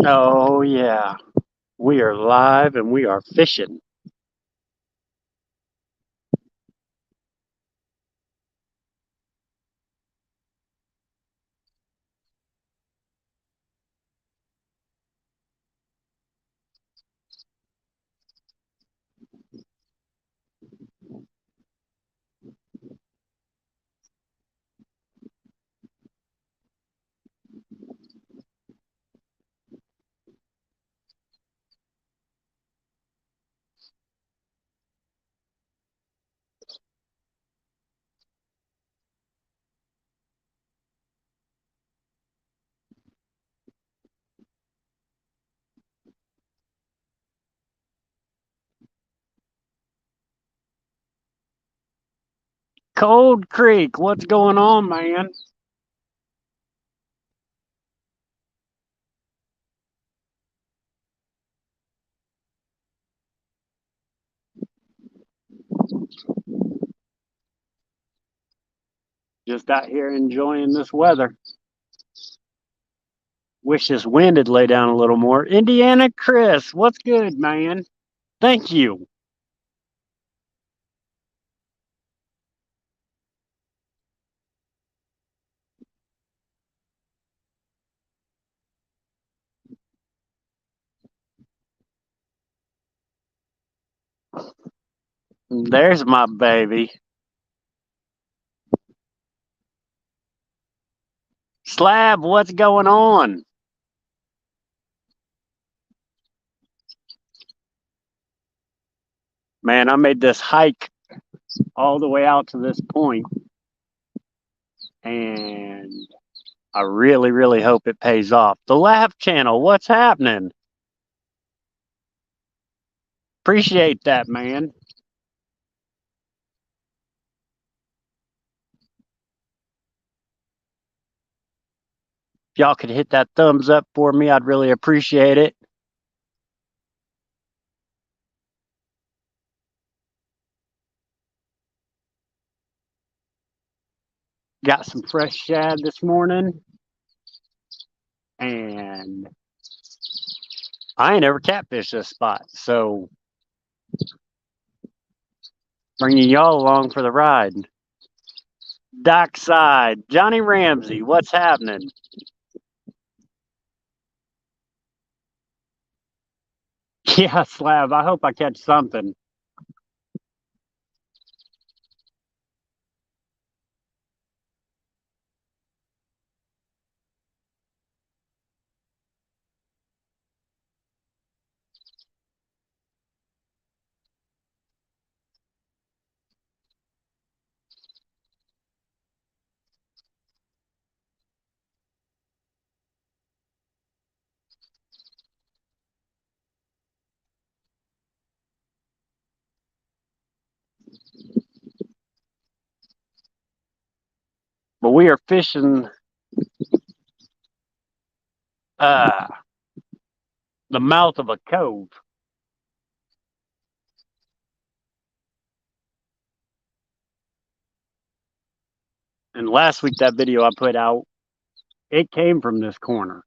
Oh, yeah. We are live and we are fishing. Cold Creek, what's going on, man? Just out here enjoying this weather. Wish this wind had lay down a little more. Indiana Chris, what's good, man? Thank you. There's my baby. Slab, what's going on? Man, I made this hike all the way out to this point, and I really, really hope it pays off. The Laugh Channel, what's happening? Appreciate that, man. If y'all could hit that thumbs up for me, I'd really appreciate it. Got some fresh shad this morning, and I ain't ever catfished this spot, so bringing y'all along for the ride. Dockside, Johnny Ramsey, what's happening? Yeah, Slab, I hope I catch something. But we are fishing uh, the mouth of a cove. And last week, that video I put out, it came from this corner.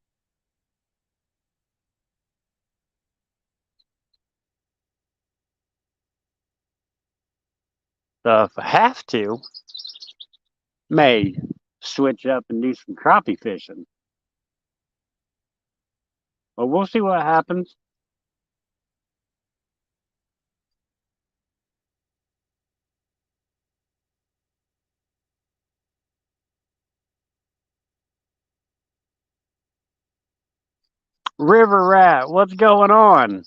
So if I have to, may switch up and do some crappie fishing. But we'll see what happens. River Rat, what's going on?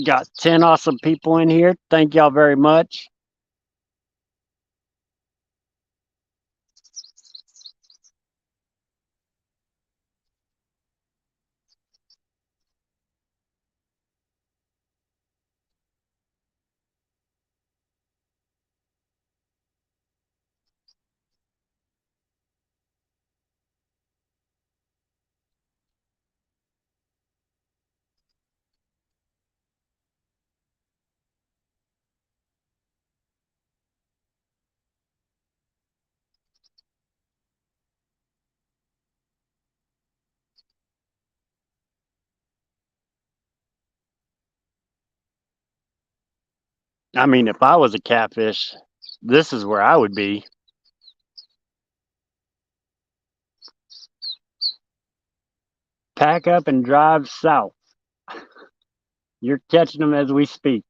Got 10 awesome people in here. Thank y'all very much. I mean, if I was a catfish, this is where I would be. Pack up and drive south. You're catching them as we speak.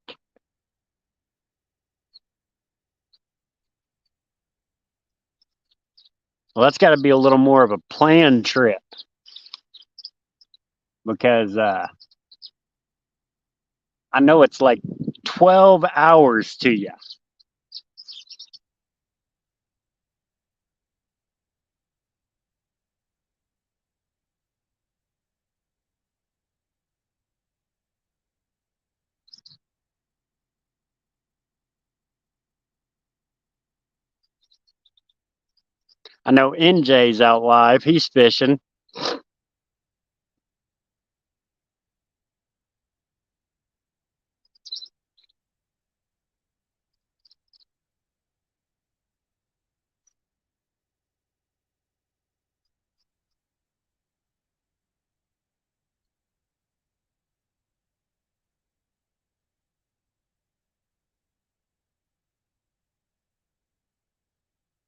Well, that's got to be a little more of a planned trip because I know it's like 12 hours to you. I know NJ's out live. He's fishing.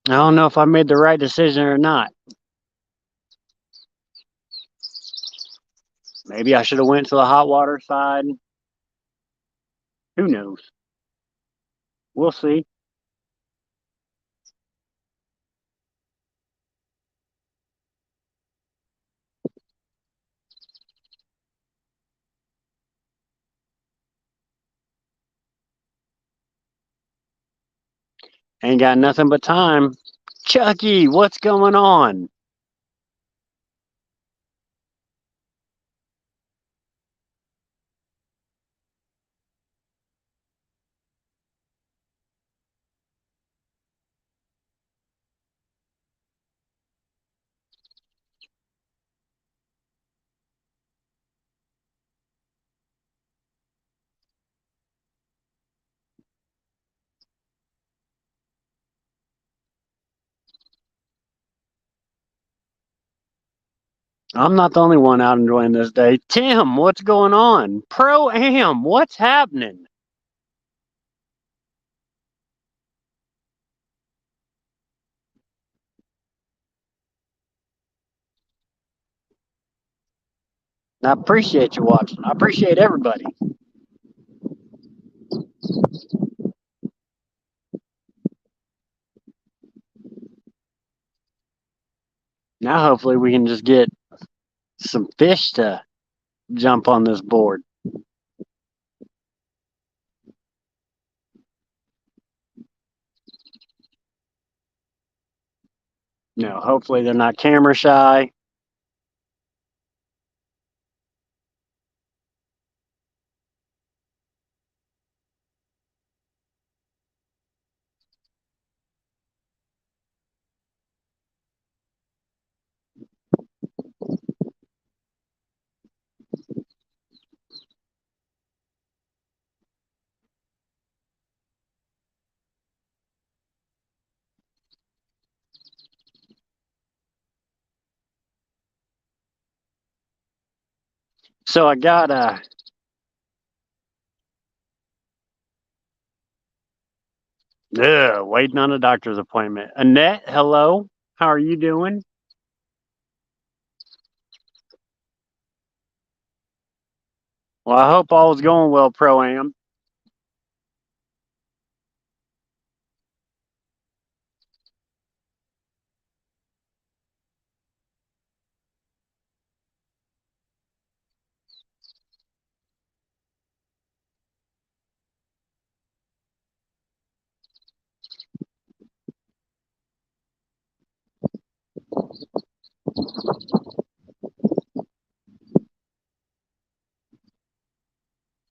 I don't know if I made the right decision or not. Maybe I should have went to the hot water side. Who knows? We'll see. Ain't got nothing but time. Chucky, what's going on? I'm not the only one out enjoying this day. Tim, what's going on? Pro Am, what's happening? I appreciate you watching. I appreciate everybody. Now, hopefully, we can just get some fish to jump on this board. Hopefully, they're not camera shy. So I got waiting on a doctor's appointment. Annette, hello. How are you doing? Well, I hope all is going well, Pro Am.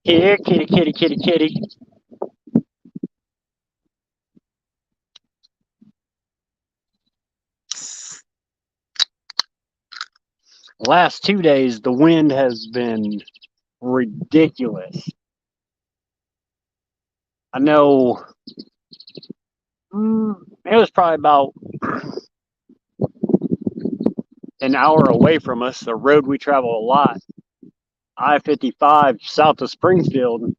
Here, kitty, kitty, kitty, kitty. Last 2 days, the wind has been ridiculous. I know it was probably about an hour away from us, a road we travel a lot, I-55 south of Springfield.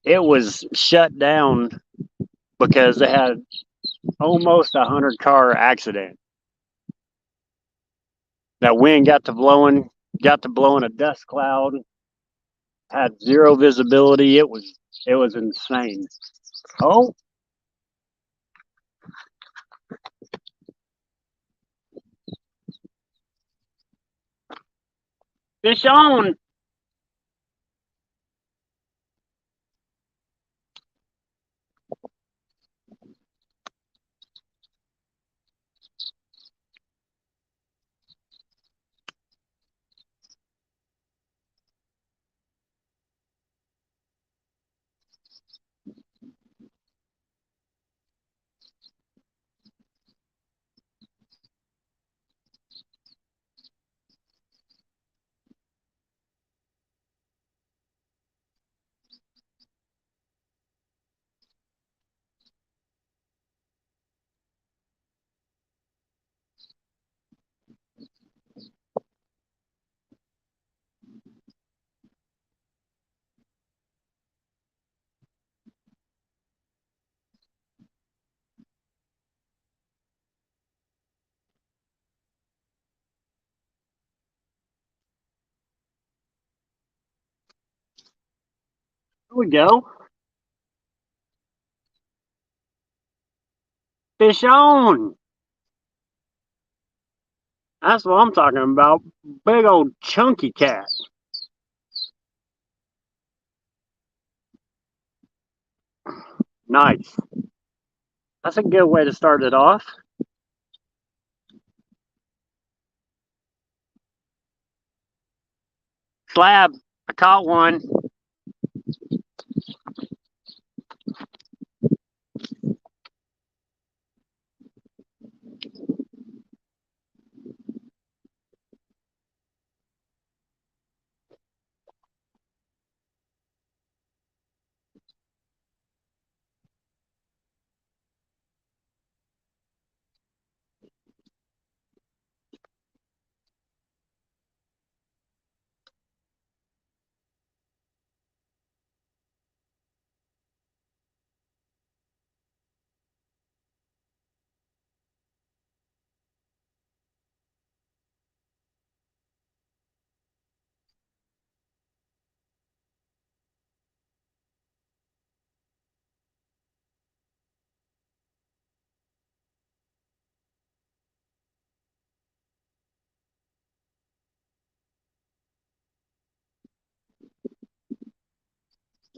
it was shut down because they had almost 100-car accident. That wind got to blowing a dust cloud, had zero visibility. It was insane. Oh, fish on! Here we go. Fish on! That's what I'm talking about. Big old chunky cat. Nice. That's a good way to start it off. Slab. I caught one.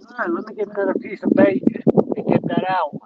All right, let me get another piece of bait and get that out.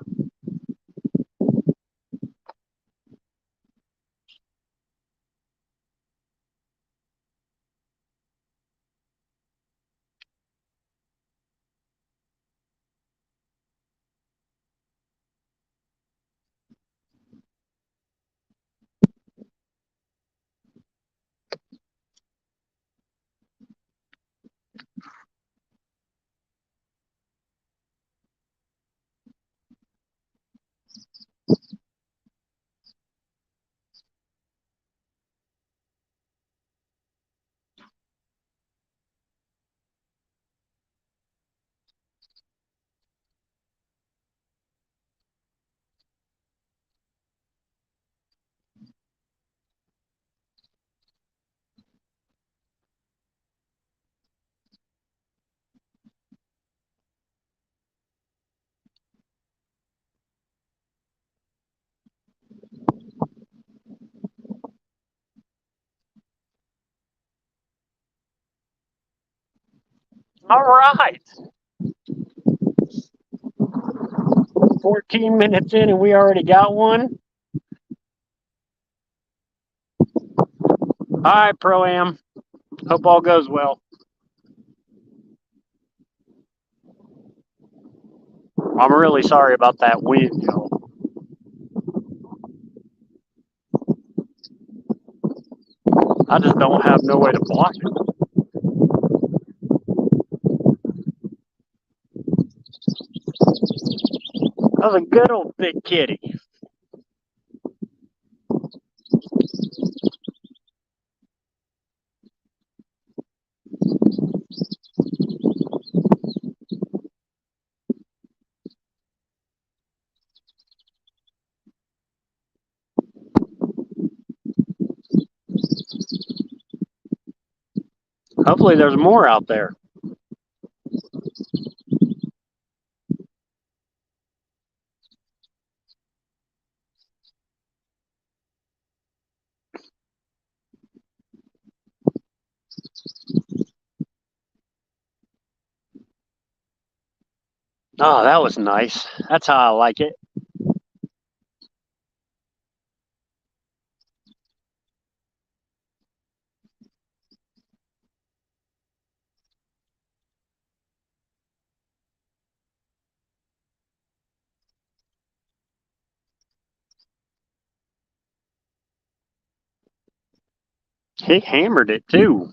All right. 14 minutes in and we already got one. All right, Pro-Am. Hope all goes well. I'm really sorry about that wind, y'all. I just don't have no way to block it. That was a good old big kitty. Hopefully there's more out there. Oh, that was nice. That's how I like it. He hammered it too.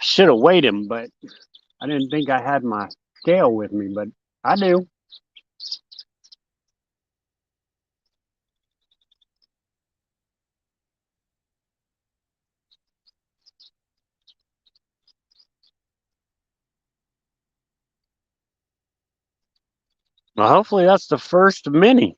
Should have weighed him, but I didn't think I had my scale with me, but I do. Well, hopefully that's the first of many.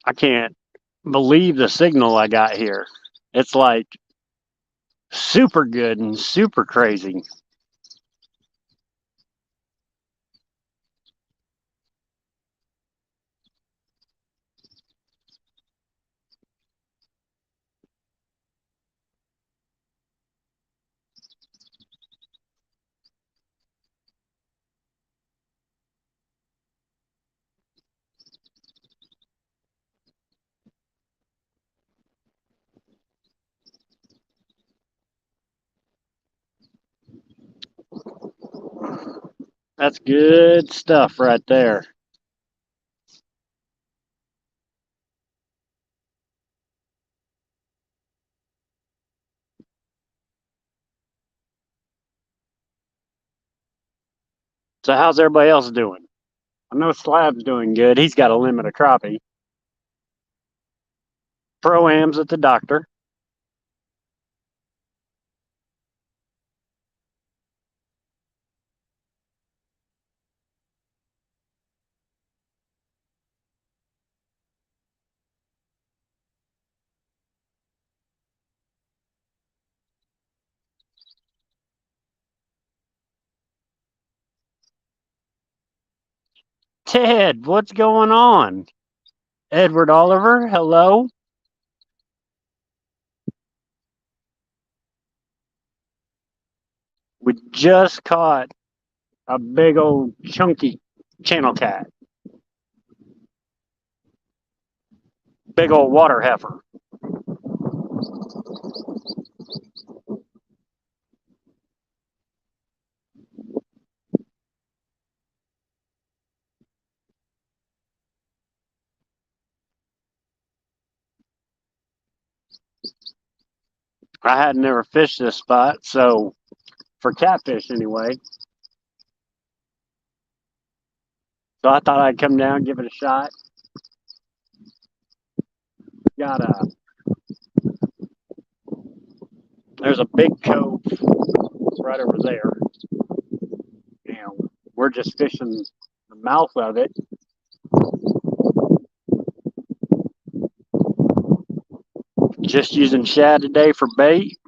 I can't believe the signal I got here. It's like super good and super crazy. That's good stuff right there. So how's everybody else doing? I know Slab's doing good. He's got a limit of crappie. Pro-am's at the doctor. Ted, what's going on? Edward Oliver, hello. We just caught a big old chunky channel cat. Big old water heifer. I had never fished this spot, so for catfish anyway. So I thought I'd come down, give it a shot. Got a There's a big cove right over there. And we're just fishing the mouth of it. Just using shad today for bait.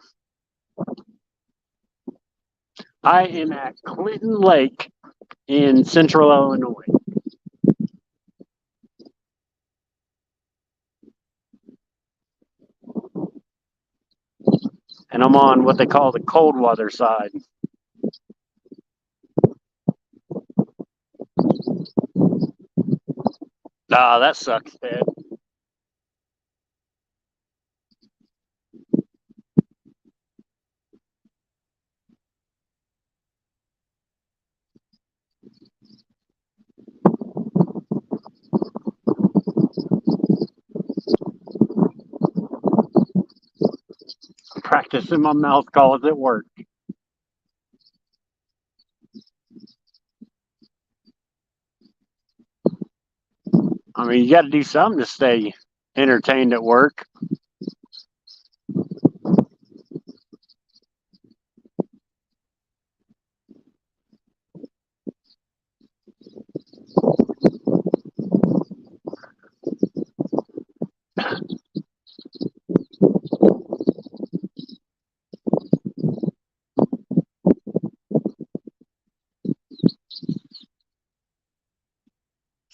I am at Clinton Lake in central Illinois. And I'm on what they call the cold weather side. Ah, that sucks, Ted. Practicing my mouth calls at work. I mean, you got to do something to stay entertained at work.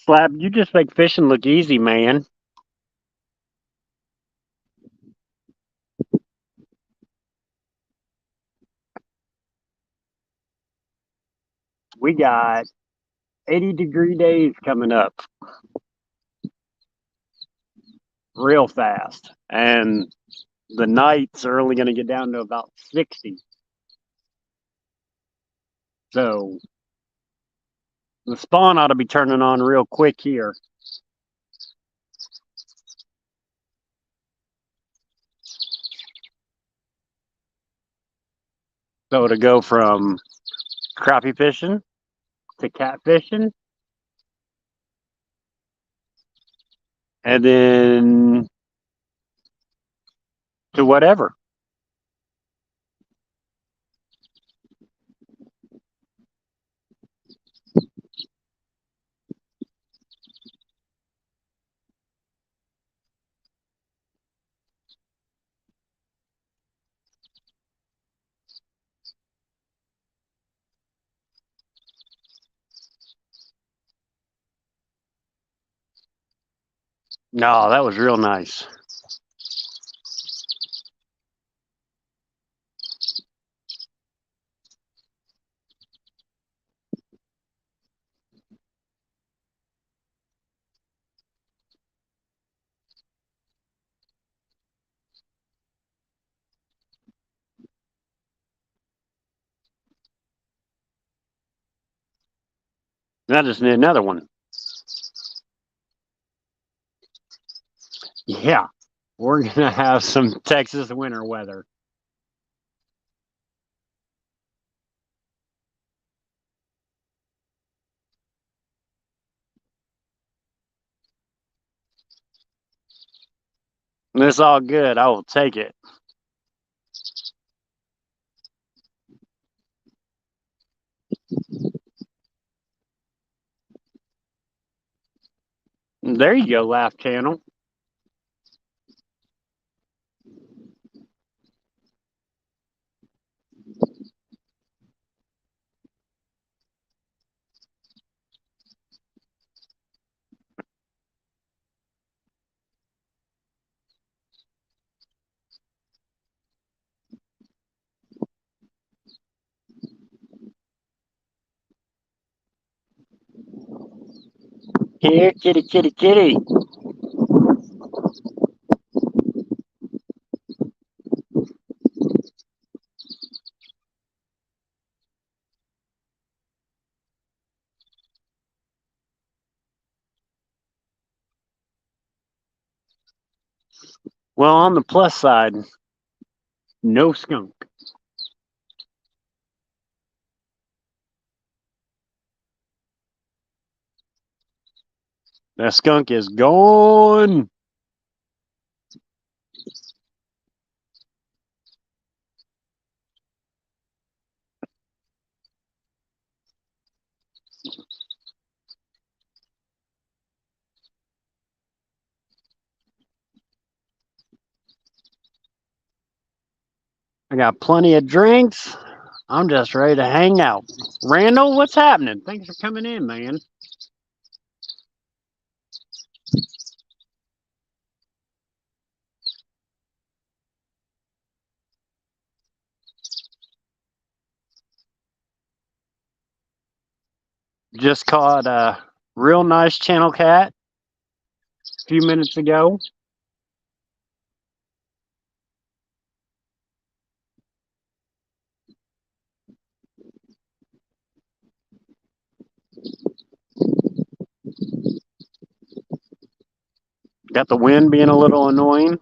Slab, you just make fishing look easy, man. We got 80-degree days coming up real fast. And the nights are only going to get down to about 60. So the spawn ought to be turning on real quick here. So to go from crappie fishing to catfishing, and then to whatever. No, that was real nice. I just need another one. Yeah, we're going to have some Texas winter weather. And it's all good. I will take it. There you go, Laugh Channel. Here, kitty, kitty, kitty. Well, on the plus side, no skunk. That skunk is gone. I got plenty of drinks. I'm just ready to hang out. Randall, what's happening? Thanks for coming in, man. Just caught a real nice channel cat a few minutes ago. Got the wind being a little annoying.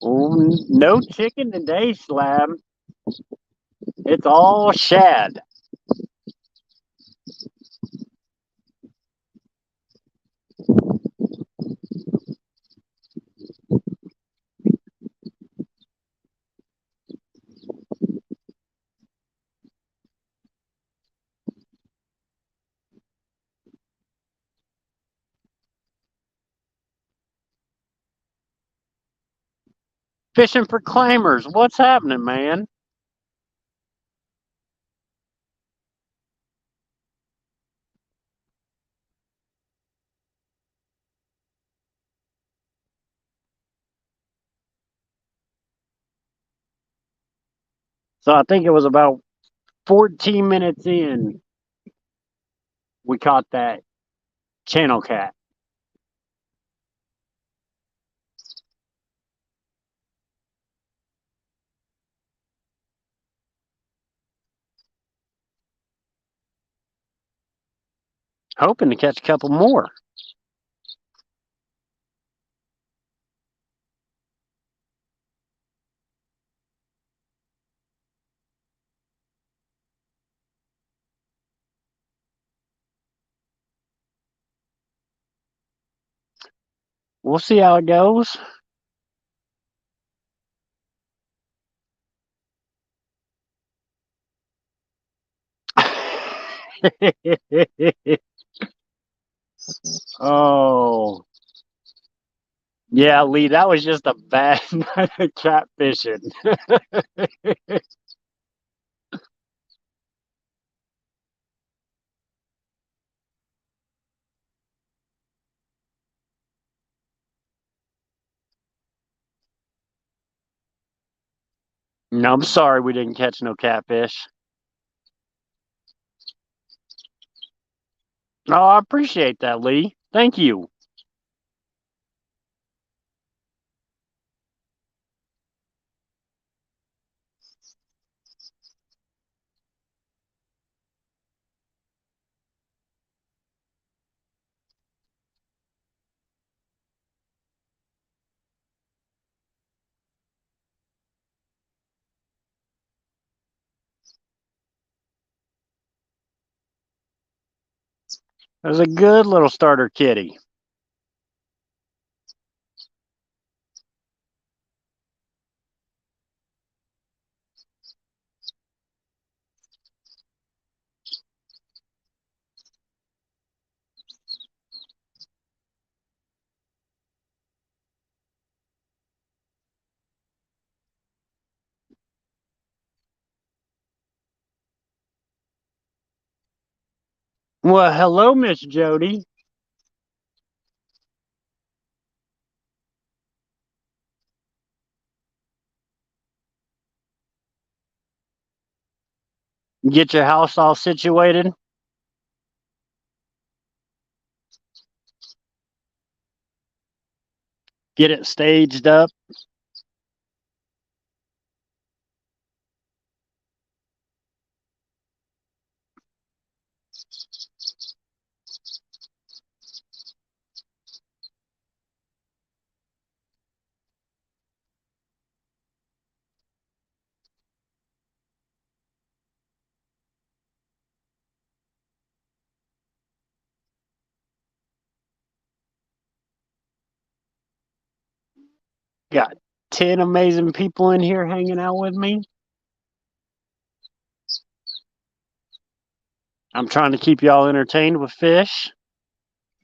No chicken today, Slab. It's all shad. Fishing for claimers. What's happening, man? So I think it was about 14 minutes in, we caught that channel cat. Hoping to catch a couple more. We'll see how it goes. Oh, yeah, Lee, that was just a bad night of catfishing. No, I'm sorry we didn't catch no catfish. Oh, I appreciate that, Lee. Thank you. It was a good little starter kitty. Well, hello, Miss Jody. Get your house all situated. Get it staged up. Got 10 amazing people in here hanging out with me. I'm trying to keep y'all entertained with fish.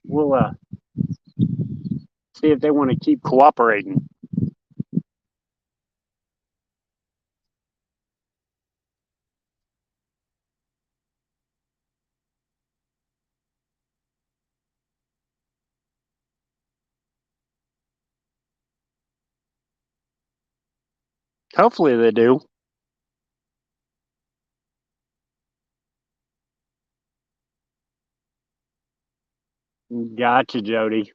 We'll see if they want to keep cooperating. Hopefully they do. Gotcha, Jody.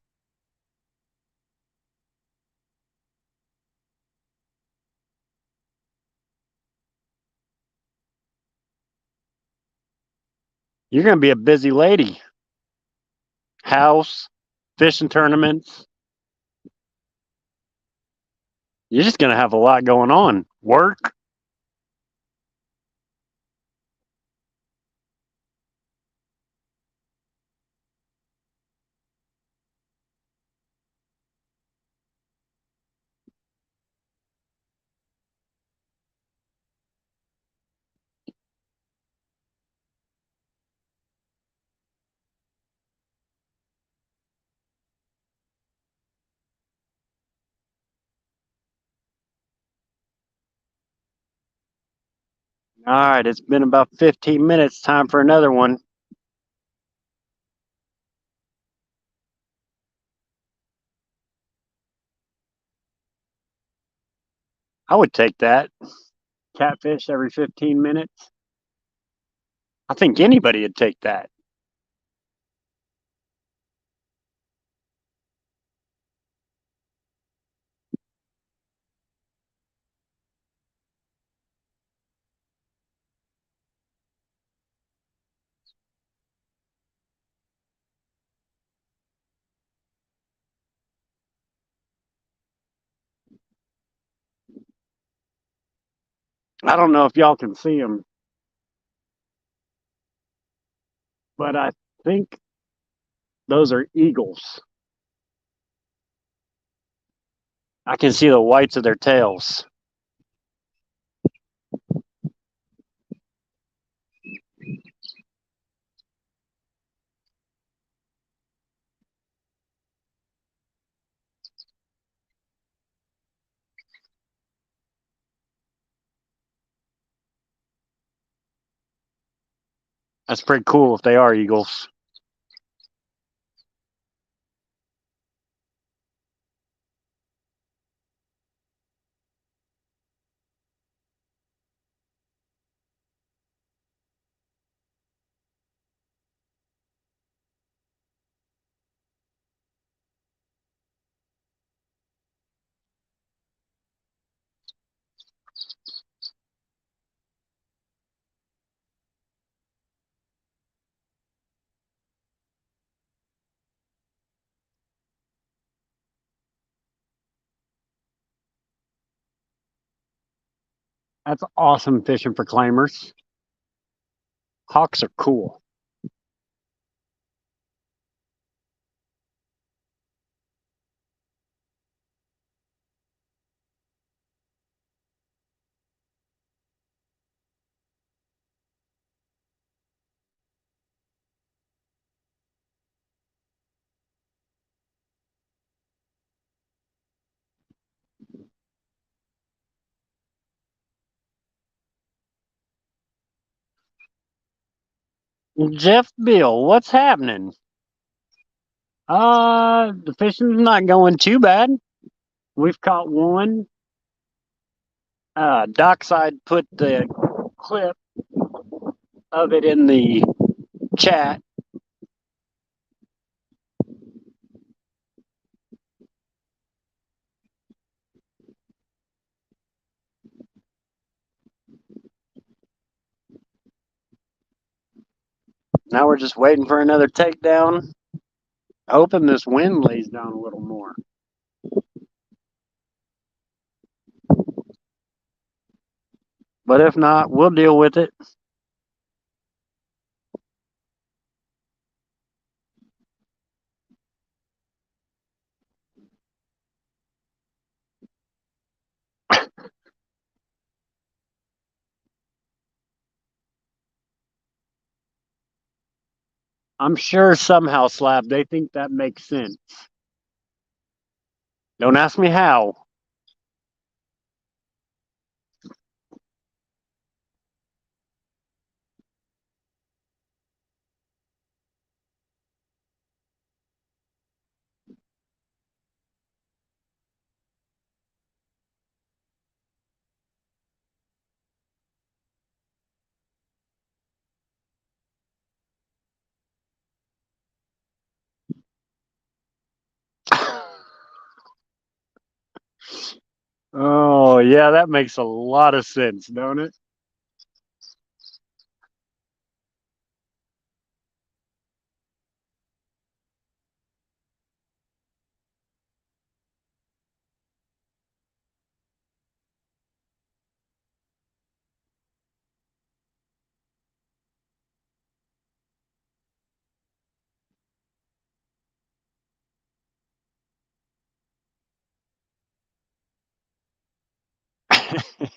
You're going to be a busy lady. House, fishing tournaments. You're just going to have a lot going on. Work. All right, it's been about 15 minutes. Time for another one. I would take that. Catfish every 15 minutes. I think anybody would take that. I don't know if y'all can see them, but I think those are eagles. I can see the whites of their tails. That's pretty cool if they are eagles. That's awesome fishing for claimers. Hawks are cool. Jeff Bill, what's happening? The fishing's not going too bad. We've caught one. Dockside put the clip of it in the chat. Now we're just waiting for another takedown. Hoping this wind lays down a little more. But if not, we'll deal with it. I'm sure somehow, Slab, they think that makes sense. Don't ask me how. Oh, yeah, that makes a lot of sense, don't it?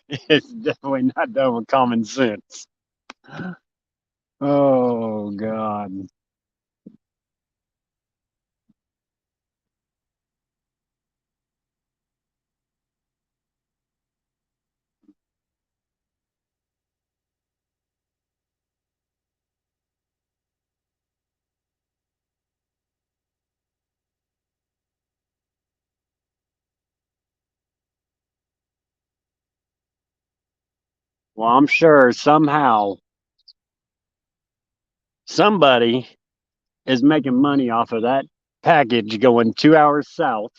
It's definitely not done with common sense. Oh God. Well, I'm sure somehow somebody is making money off of that package going 2 hours south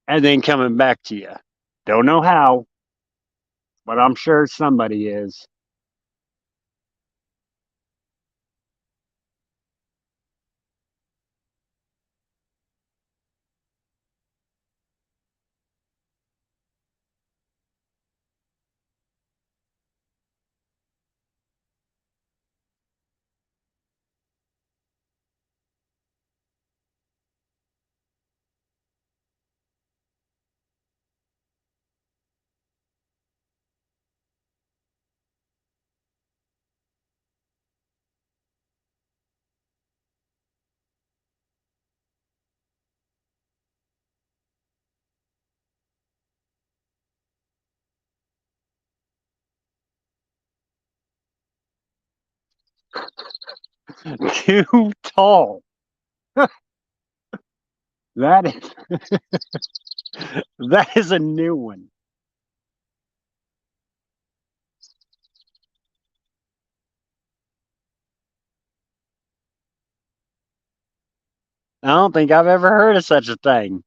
and then coming back to you. Don't know how, but I'm sure somebody is. Too tall. That is that is a new one. I don't think I've ever heard of such a thing.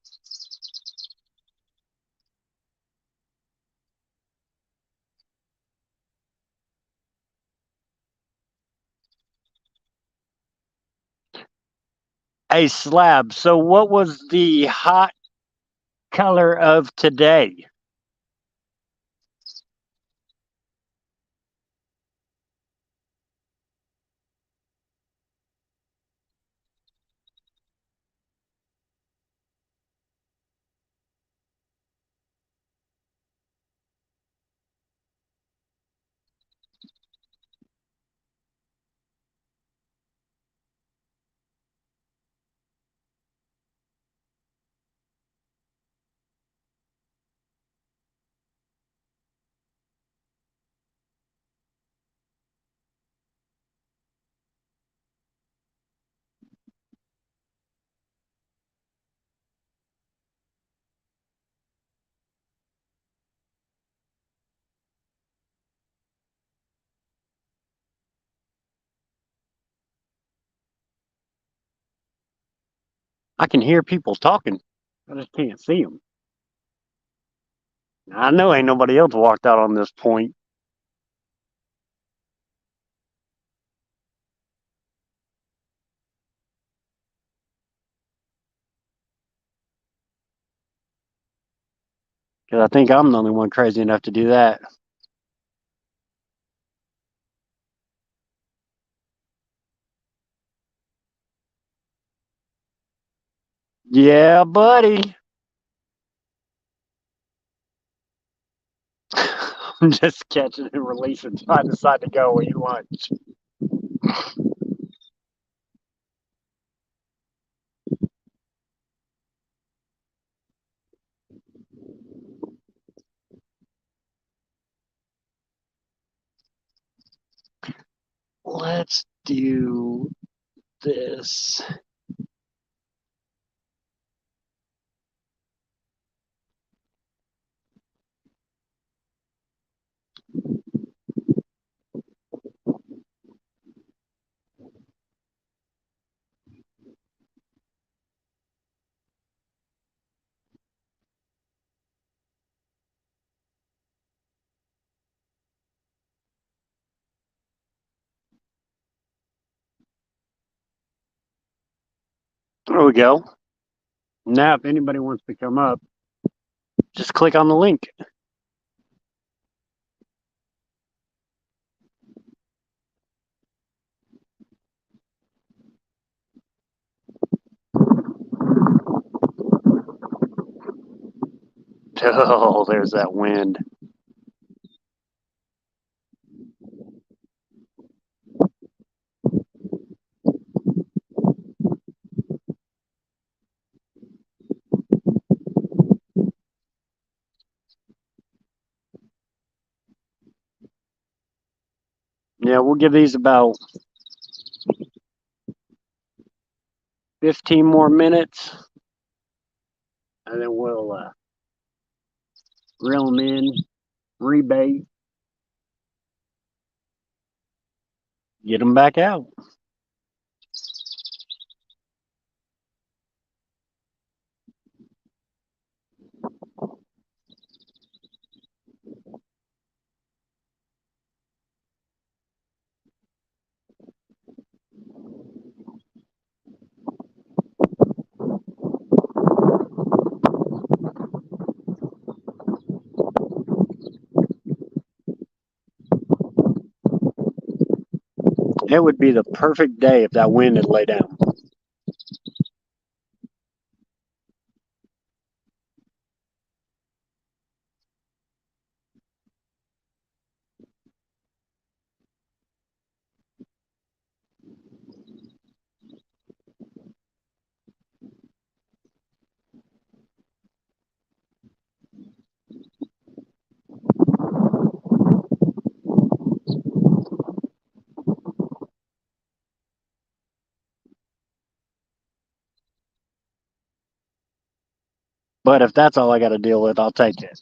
A slab. So what was the hot color of today? I can hear people talking. I just can't see them. I know ain't nobody else walked out on this point. Because I think I'm the only one crazy enough to do that. Yeah, buddy. I'm just catching and releasing until I decide to go eat lunch. Let's do this. There we go. Now, if anybody wants to come up, just click on the link. Oh, there's that wind. Yeah, we'll give these about 15 more minutes, and then we'll reel them in, rebait, get them back out. It would be the perfect day if that wind had laid down. But if that's all I got to deal with, I'll take it.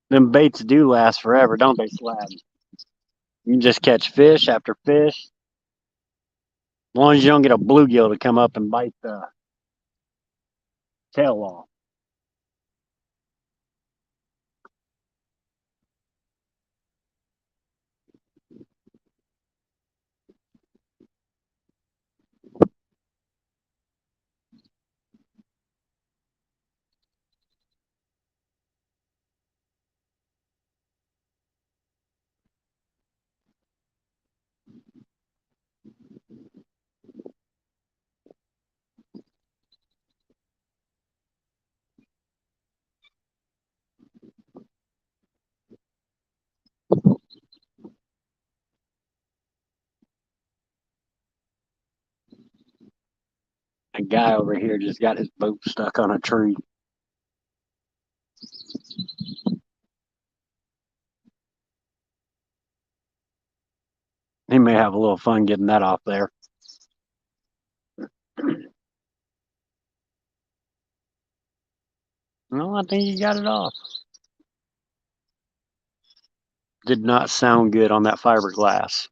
Them baits do last forever, don't they, Slab? You can just catch fish after fish. As long as you don't get a bluegill to come up and bite the tail off. A guy over here just got his boat stuck on a tree. He may have a little fun getting that off there. No, I think he got it off. Did not sound good on that fiberglass.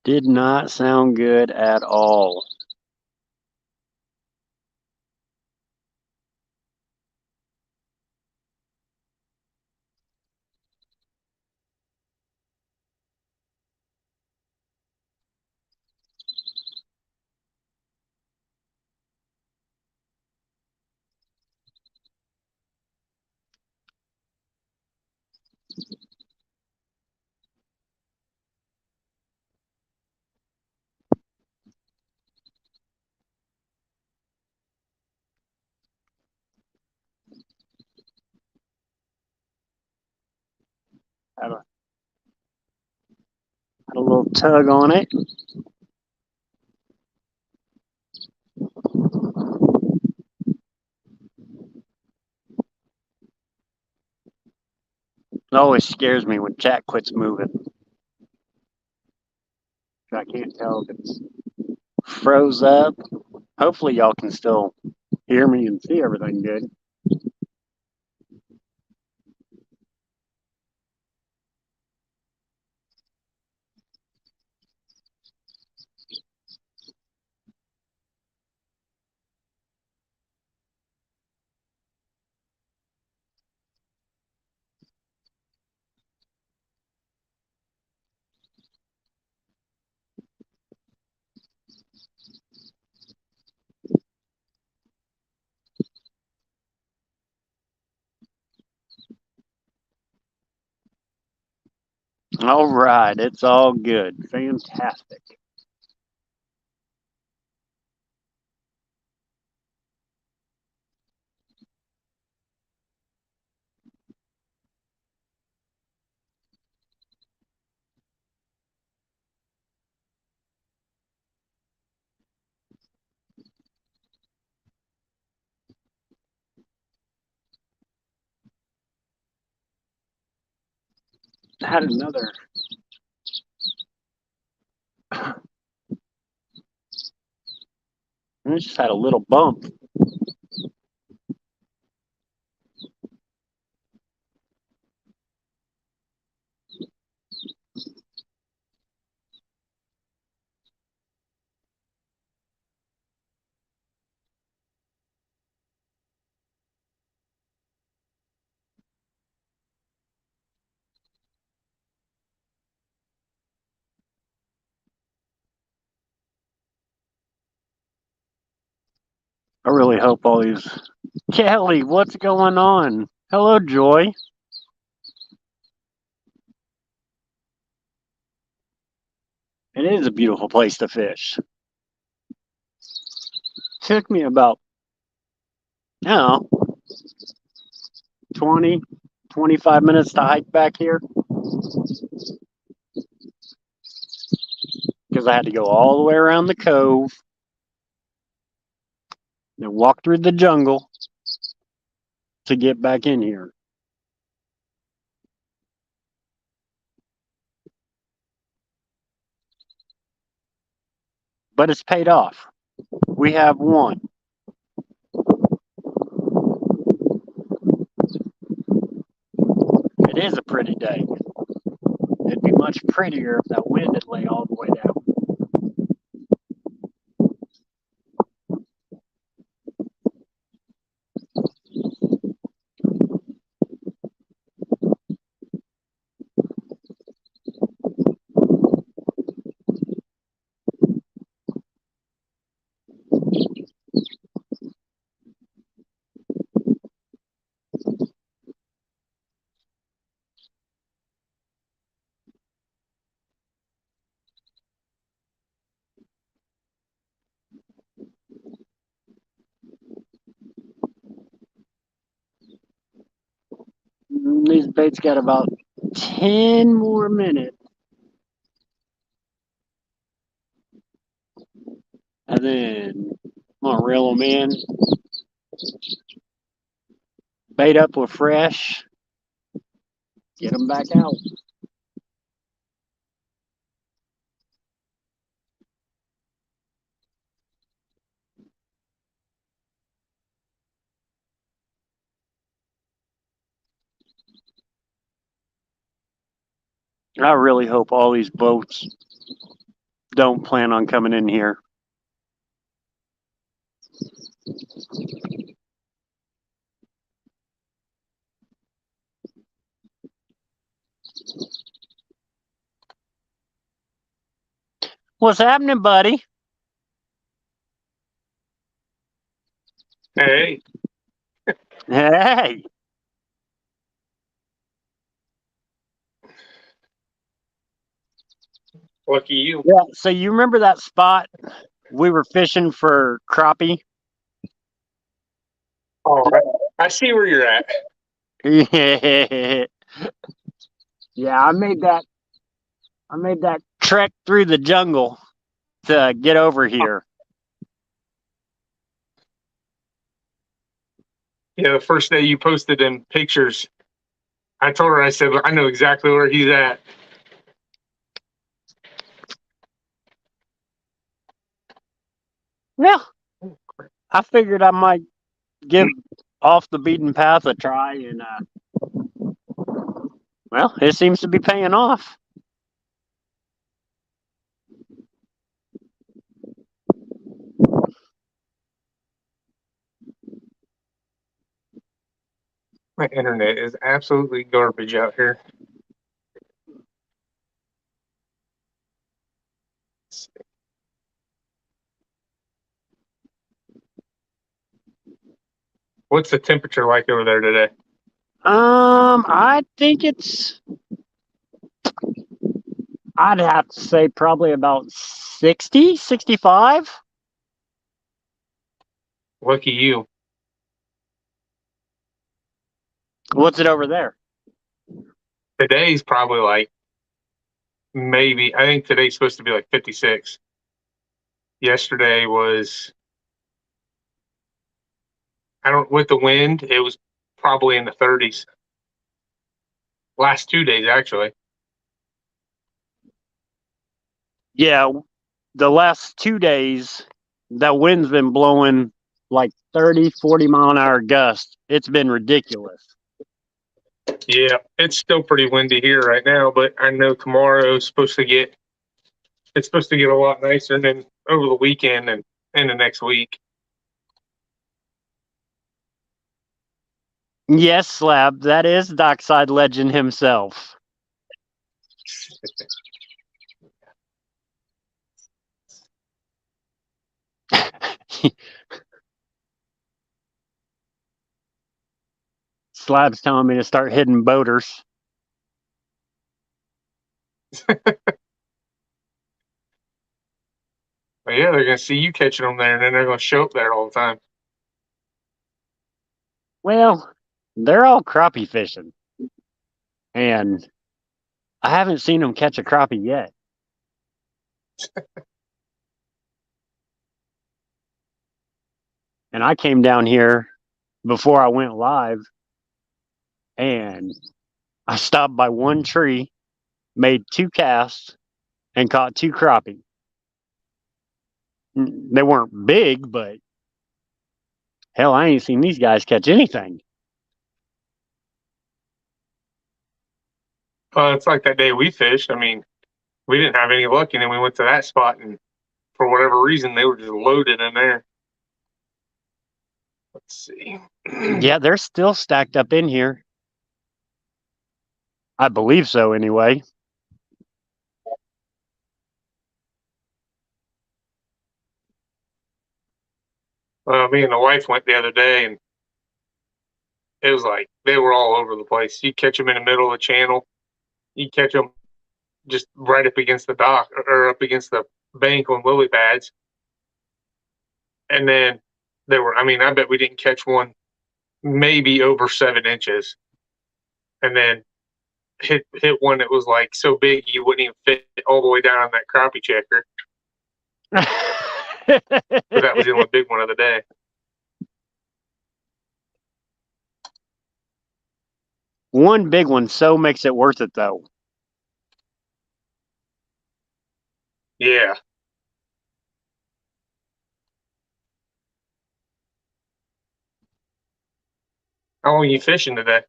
Did not sound good at all. Had a little tug on it. It always scares me when Jack quits moving. can't tell if it's froze up. Hopefully y'all can still hear me and see everything good. All right, it's all good. Fantastic. I had another. I just had a little bump. I really hope all these. Kelly, what's going on? Hello, Joy. It is a beautiful place to fish. Took me about, I don't know, 20, 25 minutes to hike back here because I had to go all the way around the cove and walk through the jungle to get back in here. But it's paid off. We have won. It is a pretty day. It'd be much prettier if that wind had lay all the way down. These baits got about 10 more minutes. And then I'm going to reel them in. Bait up with fresh. Get them back out. I really hope all these boats don't plan on coming in here. What's happening, buddy? Hey. Hey. Lucky you. Yeah, so you remember that spot we were fishing for crappie? Oh, I see where you're at. Yeah, I made that trek through the jungle to get over here. Yeah, the first day you posted in pictures, I told her, I said, I know exactly where he's at. Well, I figured I might give off the beaten path a try, and well, it seems to be paying off. My internet is absolutely garbage out here. What's the temperature like over there today? I think I'd have to say probably about 60, 65. Lucky you. What's it over there? Today's probably like maybe, I think today's supposed to be like 56. Yesterday was, with the wind, it was probably in the 30s. Last 2 days, actually. Yeah, the last 2 days, that wind's been blowing like 30, 40 mile an hour gusts. It's been ridiculous. Yeah, it's still pretty windy here right now, but I know tomorrow's supposed to get, it's supposed to get a lot nicer than over the weekend and the next week. Yes, Slab, that is Dockside Legend himself. Slab's telling me to start hitting boaters. But yeah, they're going to see you catching them there, and then they're going to show up there all the time. Well, they're all crappie fishing. And I haven't seen them catch a crappie yet. And I came down here before I went live, and I stopped by one tree, made 2 casts, and caught 2 crappie. They weren't big, but hell, I ain't seen these guys catch anything. It's like that day we fished. I mean, we didn't have any luck, and then we went to that spot, and for whatever reason, they were just loaded in there. Let's see. Yeah, they're still stacked up in here. I believe so, anyway. Me and the wife went the other day, and it was like they were all over the place. You catch them in the middle of the channel. You catch them just right up against the dock or up against the bank on lily pads. And then there were, I mean, I bet we didn't catch one maybe over 7 inches. And then hit one that was like so big you wouldn't even fit all the way down on that crappie checker. But that was the only big one of the day. One big one so makes it worth it, though. Yeah. How long are you fishing today?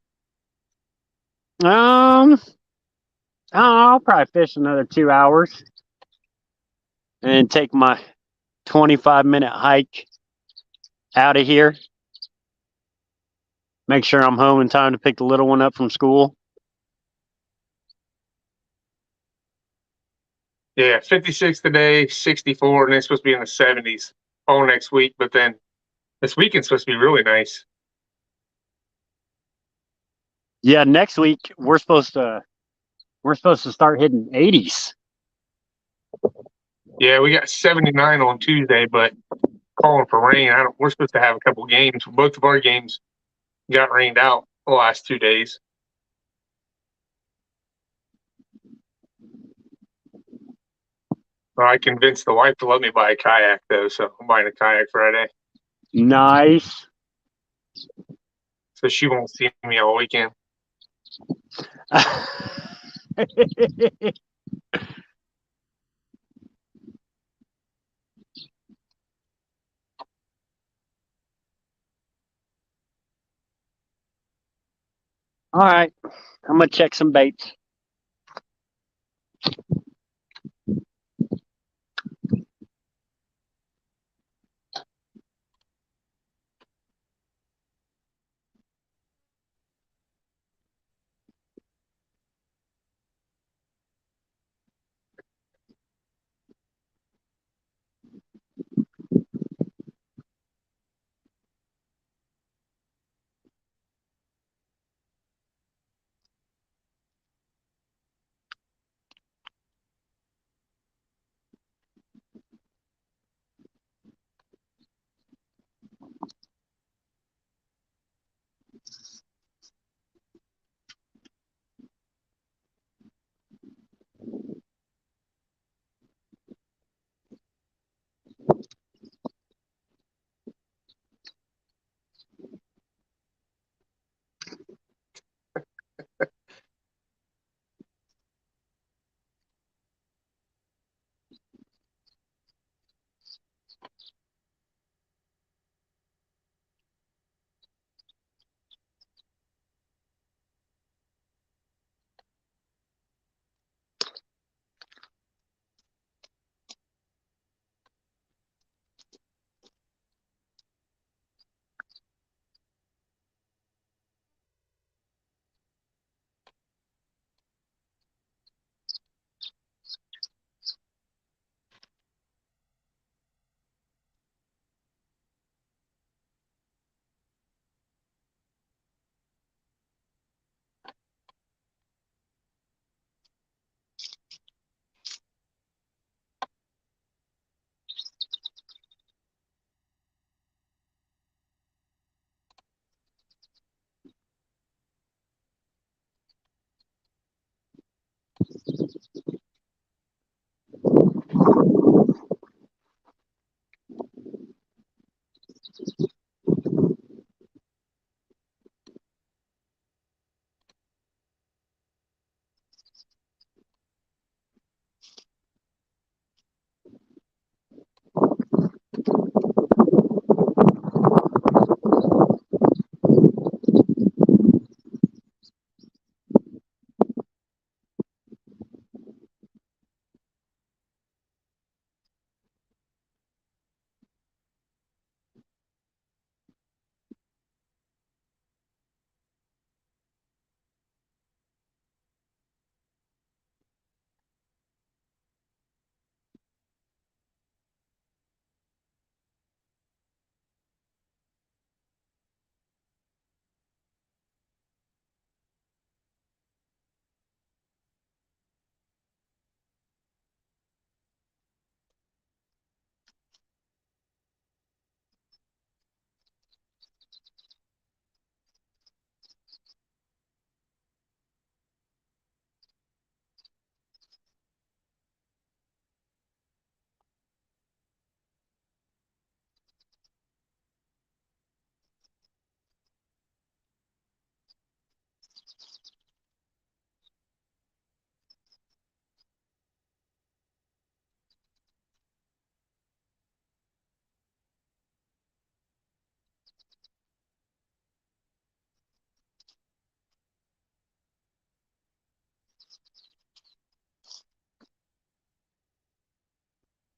I'll probably fish another 2 hours and take my 25-minute hike out of here. Make sure I'm home in time to pick the little one up from school. Yeah, 56 today, 64, and it's supposed to be in the 70s all next week. But then this weekend's supposed to be really nice. Yeah, next week we're supposed to start hitting 80s. Yeah, we got 79 on Tuesday, but calling for rain. We're supposed to have a couple games. Both of our games got rained out the last 2 days. Well, I convinced the wife to let me buy a kayak, though, so I'm buying a kayak Friday. Nice. So she won't see me all weekend. All right, I'm gonna check some baits.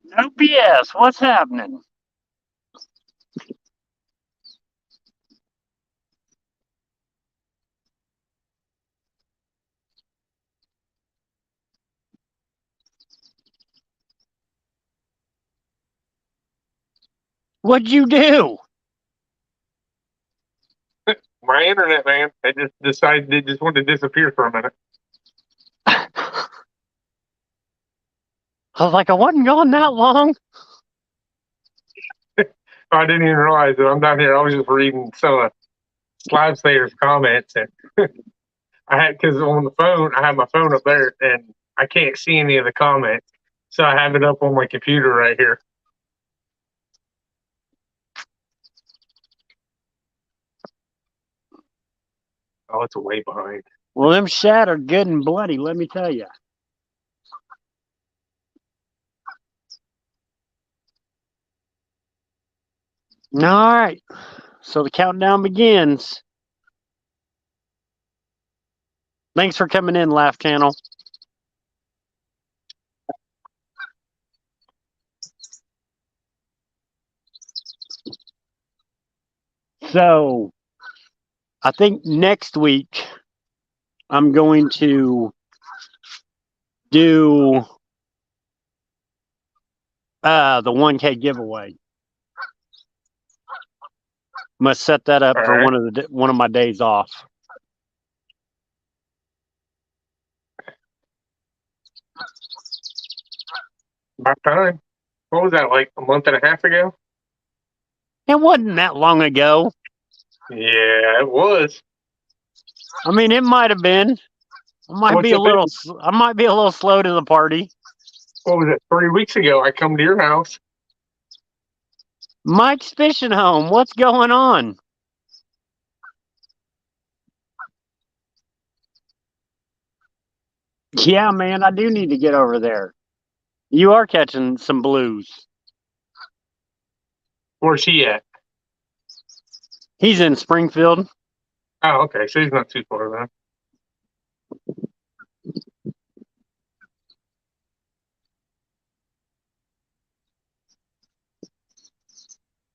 No BS. What's happening? What'd you do? My internet, man, it just decided it just wanted to disappear for a minute. I was like, I wasn't gone that long. I didn't even realize that I'm down here. I was just reading some of Slide Sayer's comments, and I had because on the phone, I have my phone up there, and I can't see any of the comments, so I have it up on my computer right here. Oh, it's way behind. Well, them shad are good and bloody, let me tell you. All right. So the countdown begins. Thanks for coming in, Laugh Channel. So, I think next week I'm going to do the 1K giveaway. I'm gonna set that up All for right. one of my days off. About time. What was that, like a month and a half ago? It wasn't that long ago. Yeah, it was. I mean, it might have been. I might What's be a it been? little. I might be a little slow to the party. What was it? 3 weeks ago, I come to your house. Mike's fishing home. What's going on? Yeah, man, I do need to get over there. You are catching some blues. Where's he at? He's in Springfield. Oh, okay. So he's not too far then.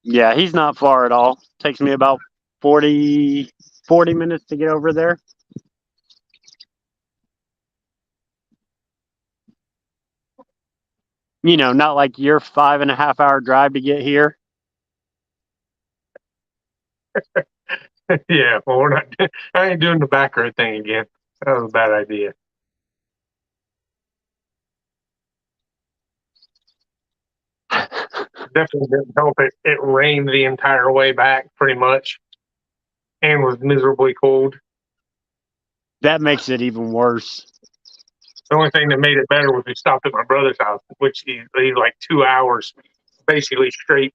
Yeah, he's not far at all. Takes me about 40 minutes to get over there. You know, not like your 5.5 hour drive to get here. Yeah, well, we're not. I ain't doing the back road thing again. That was a bad idea. Definitely didn't help it. It rained the entire way back, pretty much, and was miserably cold. That makes it even worse. The only thing that made it better was we stopped at my brother's house, which he's like 2 hours, basically straight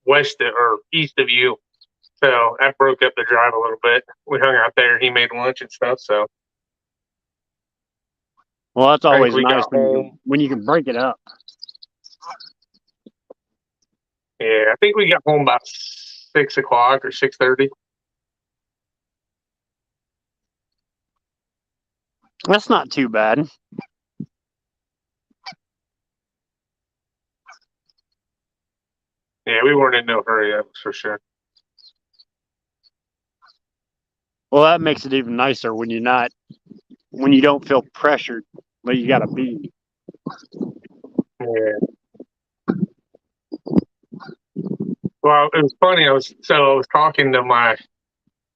west or east of you. So that broke up the drive a little bit. We hung out there. He made lunch and stuff. So Well, that's I think always we nice got home. when you can break it up. Yeah, I think we got home about 6 o'clock or 6:30. That's not too bad. Yeah, we weren't in no hurry. That was for sure. Well, that makes it even nicer when you don't feel pressured, but you got to be. Yeah. Well, it was funny. I was talking to my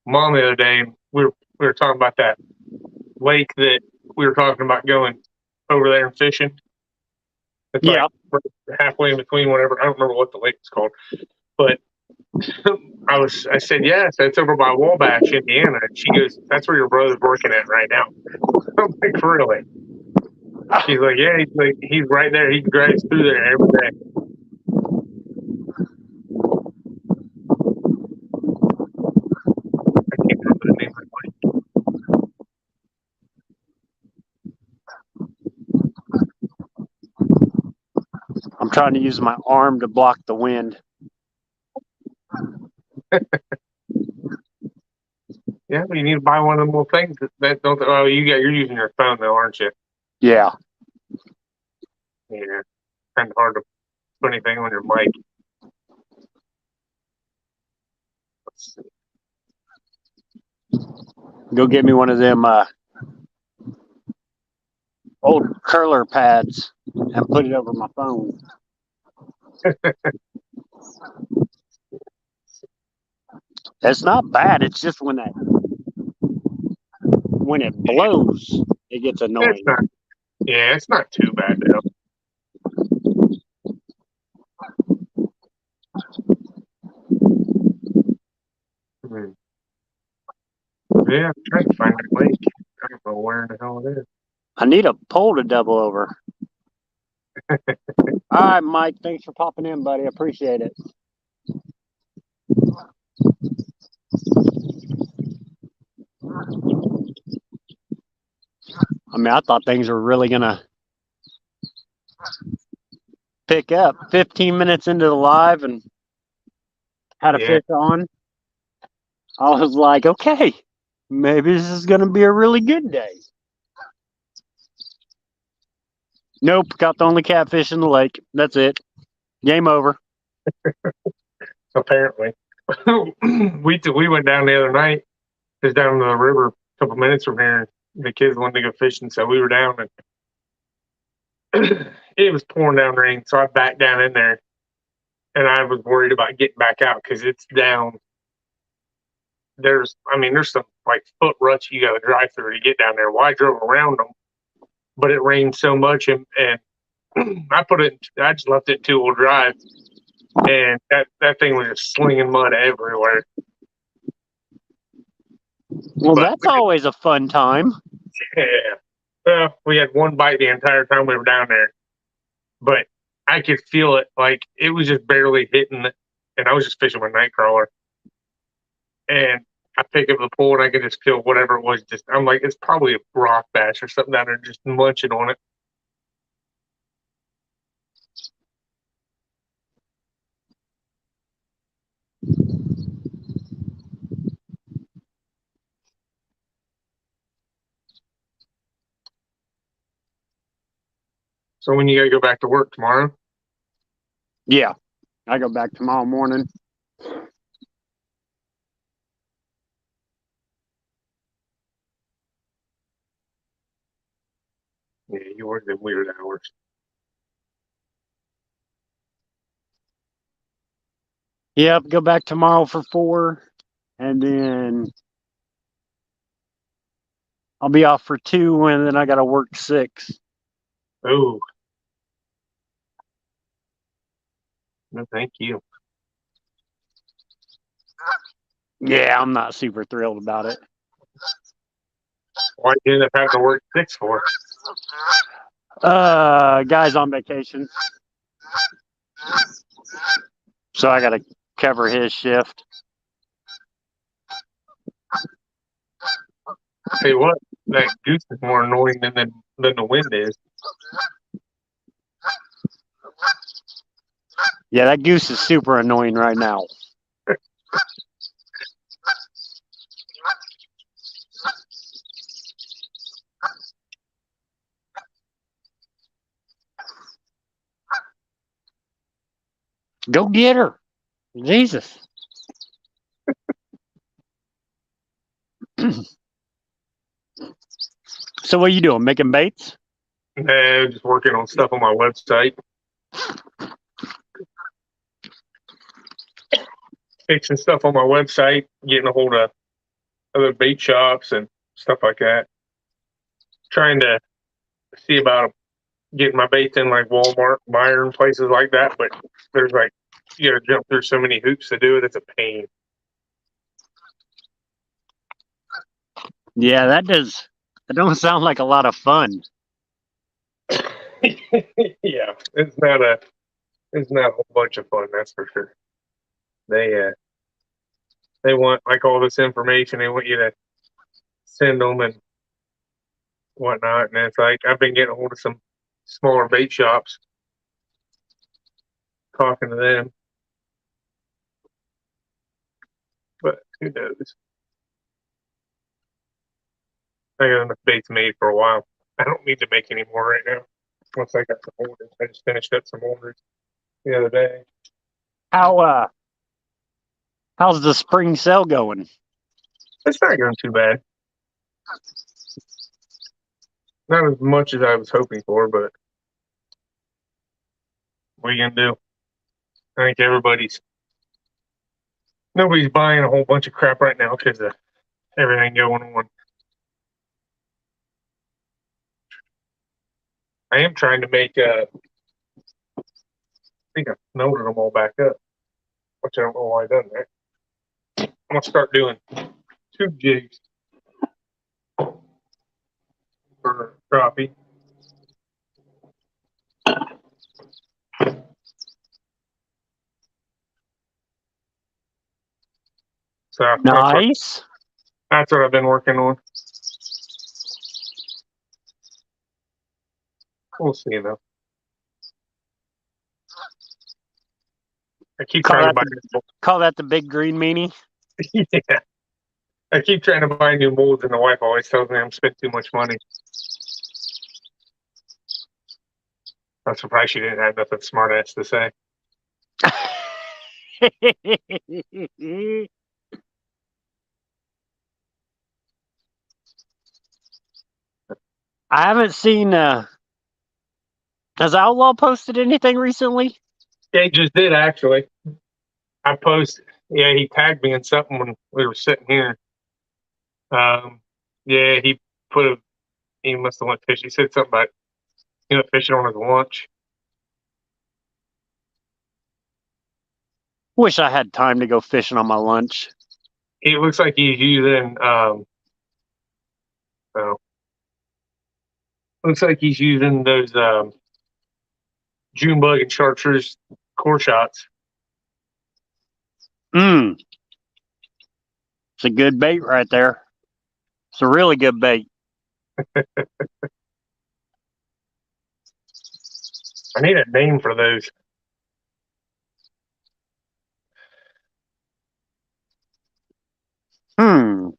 mom the other day, and we were talking about that lake that we were talking about going over there and fishing. It's Yeah. like halfway in between whatever. I don't remember what the lake is called, but I said, yes, that's over by Wabash, Indiana. And she goes, that's where your brother's working at right now. I'm like, really? She's like, yeah, he's right there. He drives through there every day. I can't remember the name of the lake. I'm trying to use my arm to block the wind. Yeah, you need to buy one of them little things that don't. Oh, you're using your phone though, aren't you? Yeah. Yeah, kind of hard to put anything on your mic. Let's see. Go get me one of them old curler pads and put it over my phone. It's not bad. It's just when it blows, it gets It's annoying. not. Yeah, it's not too bad though. Hmm. Yeah, I'm trying to find that lake. I don't know where the hell it is. I need a pole to double over. All right, Mike. Thanks for popping in, buddy. I appreciate it. I mean, I thought things were really going to pick up. 15 minutes into the live and had a Yeah, fish on. I was like, okay. Maybe this is going to be a really good day. Nope, caught the only catfish in the lake. That's it. Game over. Apparently. We went down the other night, just down to the river a couple minutes from here. The kids wanted to go fishing, so we were down, and it was pouring down rain. So I backed down in there, and I was worried about getting back out because it's down. There's some like foot ruts you got to drive through to get down there. Well, I drove around them, but it rained so much, and I just left it 2-wheel drive, and that thing was just slinging mud everywhere. Well, But that's always a fun time. yeah, well, we had one bite the entire time we were down there, but I could feel it. Like it was just barely hitting, and I was just fishing with night crawler, and I pick up the pole and I could just feel whatever it was. Just I'm like, it's probably a rock bass or something down there, just munching on it. So when you gotta go back to work tomorrow? Yeah, I go back tomorrow morning. Yeah, you work them weird hours. Yep, go back tomorrow for 4, and then I'll be off for 2, and then I got to work 6. Oh, no, thank you. Yeah, I'm not super thrilled about it. Why'd you end up having to work 6 for? Guy's on vacation, so I got to cover his shift. Hey, what? That goose is more annoying than the wind is. Yeah, that goose is super annoying right now. Go get her. Jesus. So what are you doing? Making baits? Nah, just working on stuff on my website. Fixing stuff on my website, getting a hold of other bait shops and stuff like that. Trying to see about getting my baits in like Walmart, Meijer, and places like that. But there's like, you gotta jump through so many hoops to do it. It's a pain. Yeah, that don't sound like a lot of fun. Yeah, it's not a whole bunch of fun, that's for sure. They want like all this information. They want you to send them and whatnot. And it's like I've been getting a hold of some smaller bait shops, talking to them, but who knows? I got enough baits made for a while. I don't need to make any more right now. Once I got some orders, I just finished up some orders the other day. How's the spring sale going? It's not going too bad. Not as much as I was hoping for, but what are you gonna do? I think nobody's buying a whole bunch of crap right now because of everything going on. I am trying to make. I think I melted them all back up, which I don't know why I done that. I'm gonna start doing 2 jigs for crappie. So Nice. that's what I've been working on. We'll see though. I keep trying to buy. Call that the big green meanie. Yeah. I keep trying to buy new molds, and the wife always tells me I'm spending too much money. I'm surprised she didn't have nothing smart ass to say. I haven't seen. Has Outlaw posted anything recently? Yeah, he just did actually. I posted. Yeah, he tagged me in something when we were sitting here. Yeah, he put a. He must have went fishing. He said something about fishing on his lunch. Wish I had time to go fishing on my lunch. It looks like he's using. Oh, looks like he's using those June bug and chartreuse core shots. It's a good bait right there. It's a really good bait. I need a name for those. Hmm.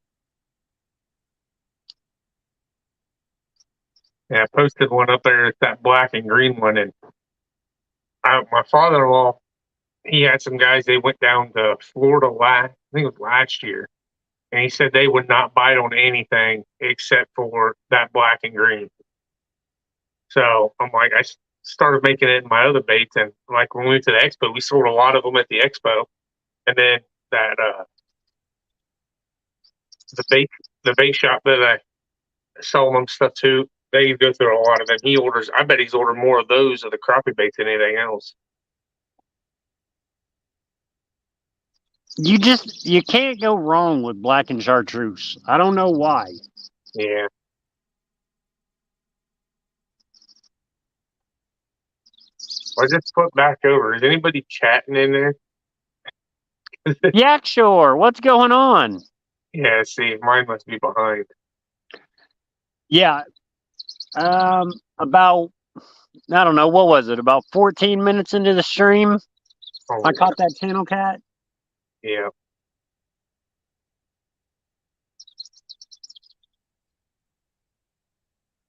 Yeah, I posted one up there. It's that black and green one, and my father-in-law, he had some guys. They went down to Florida I think it was last year, and he said they would not bite on anything except for that black and green. So I'm like, I started making it in my other baits, and like when we went to the expo, we sold a lot of them at the expo, and then that the bait the bait shop that I sell them stuff to, they go through a lot of them. He orders. I bet he's ordered more of those of the crappie baits than anything else. You can't go wrong with black and chartreuse. I don't know why. Yeah. I just put back over. Is anybody chatting in there? Yeah, sure. What's going on? Yeah, see, mine must be behind. Yeah. About I don't know, what was it? About 14 minutes into the stream, Oh, I caught that channel cat. yeah.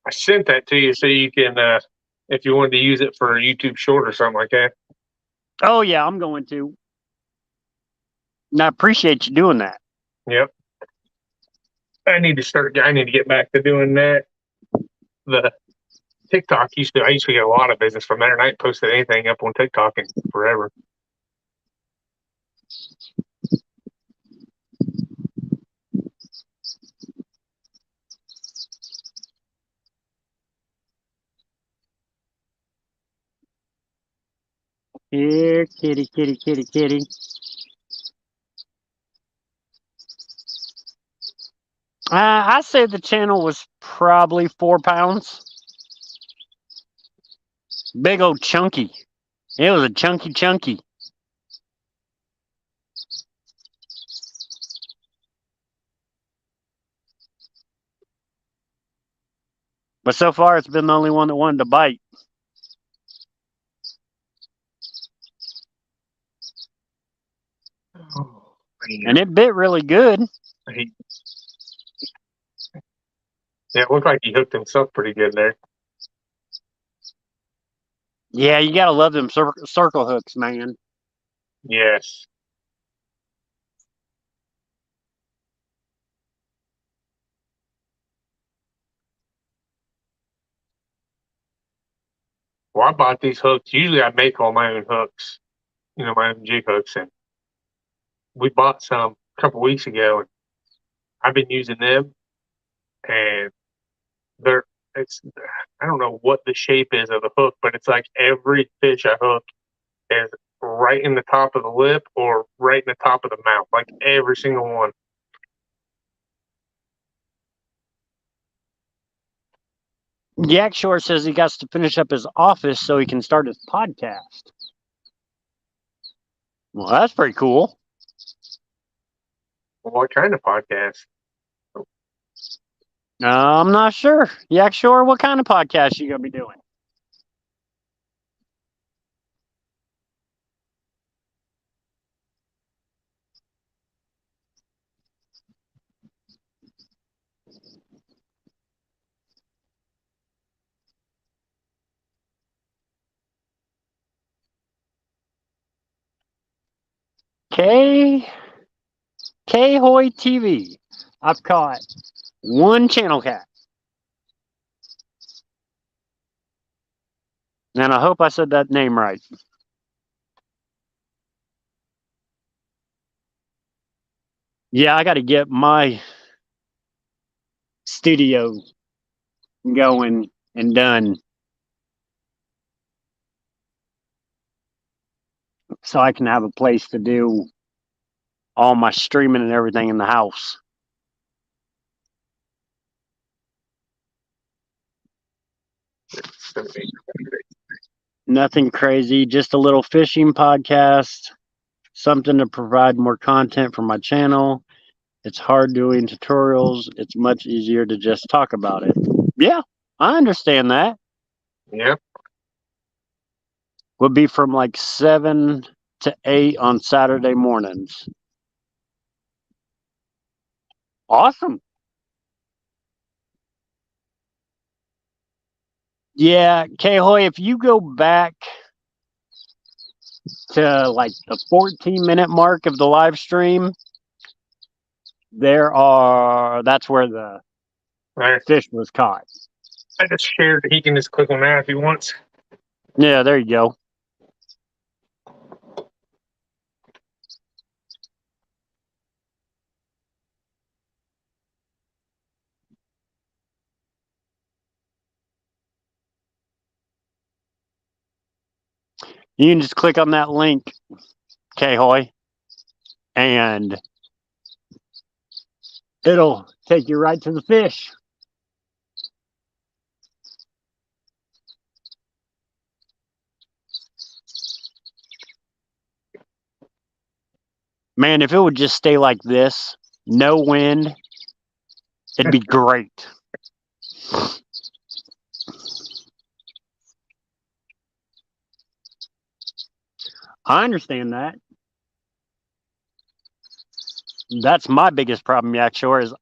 I sent that to you so you can, if you wanted to use it for a YouTube short or something like that. Oh yeah, I'm going to. And I appreciate you doing that. Yep. I need to get back to doing that. The I used to get a lot of business from there, and I ain't posted anything up on TikTok in forever. Here, kitty, kitty, kitty, kitty. I said the channel was probably 4 pounds. Big old chunky. It was a chunky. But so far, it's been the only one that wanted to bite. Oh, And it bit really good. Yeah, it looked like he hooked himself pretty good there. Yeah, you gotta love them circle hooks, man. Yes. Well, I bought these hooks. Usually I make all my own hooks, my own jig hooks. And we bought some a couple weeks ago, and I've been using them. And they're, it's, I don't know what the shape is of the hook, but it's like every fish I hook is right in the top of the lip or right in the top of the mouth, like every single one. Yak Shore says he got to finish up his office so he can start his podcast. Well, that's pretty cool. Well, what kind of podcast? I'm not sure. Yak Shore, what kind of podcast you gonna be doing? K-Hoy TV. I've caught one channel cat. And I hope I said that name right. Yeah, I got to get my studio going and done so I can have a place to do all my streaming and everything in the house. Nothing crazy, just a little fishing podcast, something to provide more content for my channel. It's hard doing tutorials. It's much easier to just talk about it. Yeah, I understand that. Yeah. Would be from like 7 to 8 on Saturday mornings. Awesome. Yeah, K-Hoy, if you go back to like the 14-minute mark of the live stream, that's where the There. fish was caught. I just shared. He can just click on that if he wants. Yeah, there you go. You can just click on that link, K-Hoy, and it'll take you right to the fish. Man, if it would just stay like this, no wind, it'd be great. I understand that. That's my biggest problem, Yakshore, is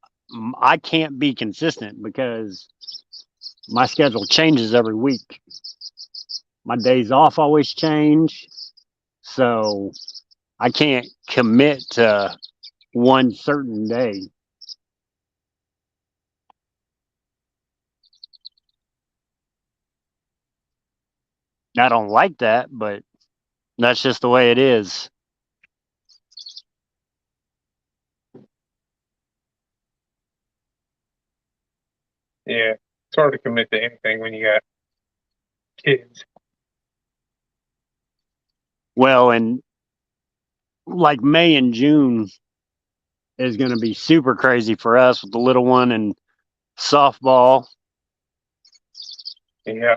I can't be consistent because my schedule changes every week. My days off always change. So I can't commit to one certain day. I don't like that, but that's just the way it is. Yeah, it's hard to commit to anything when you got kids. Well, and like May and June is going to be super crazy for us with the little one and softball. Yeah.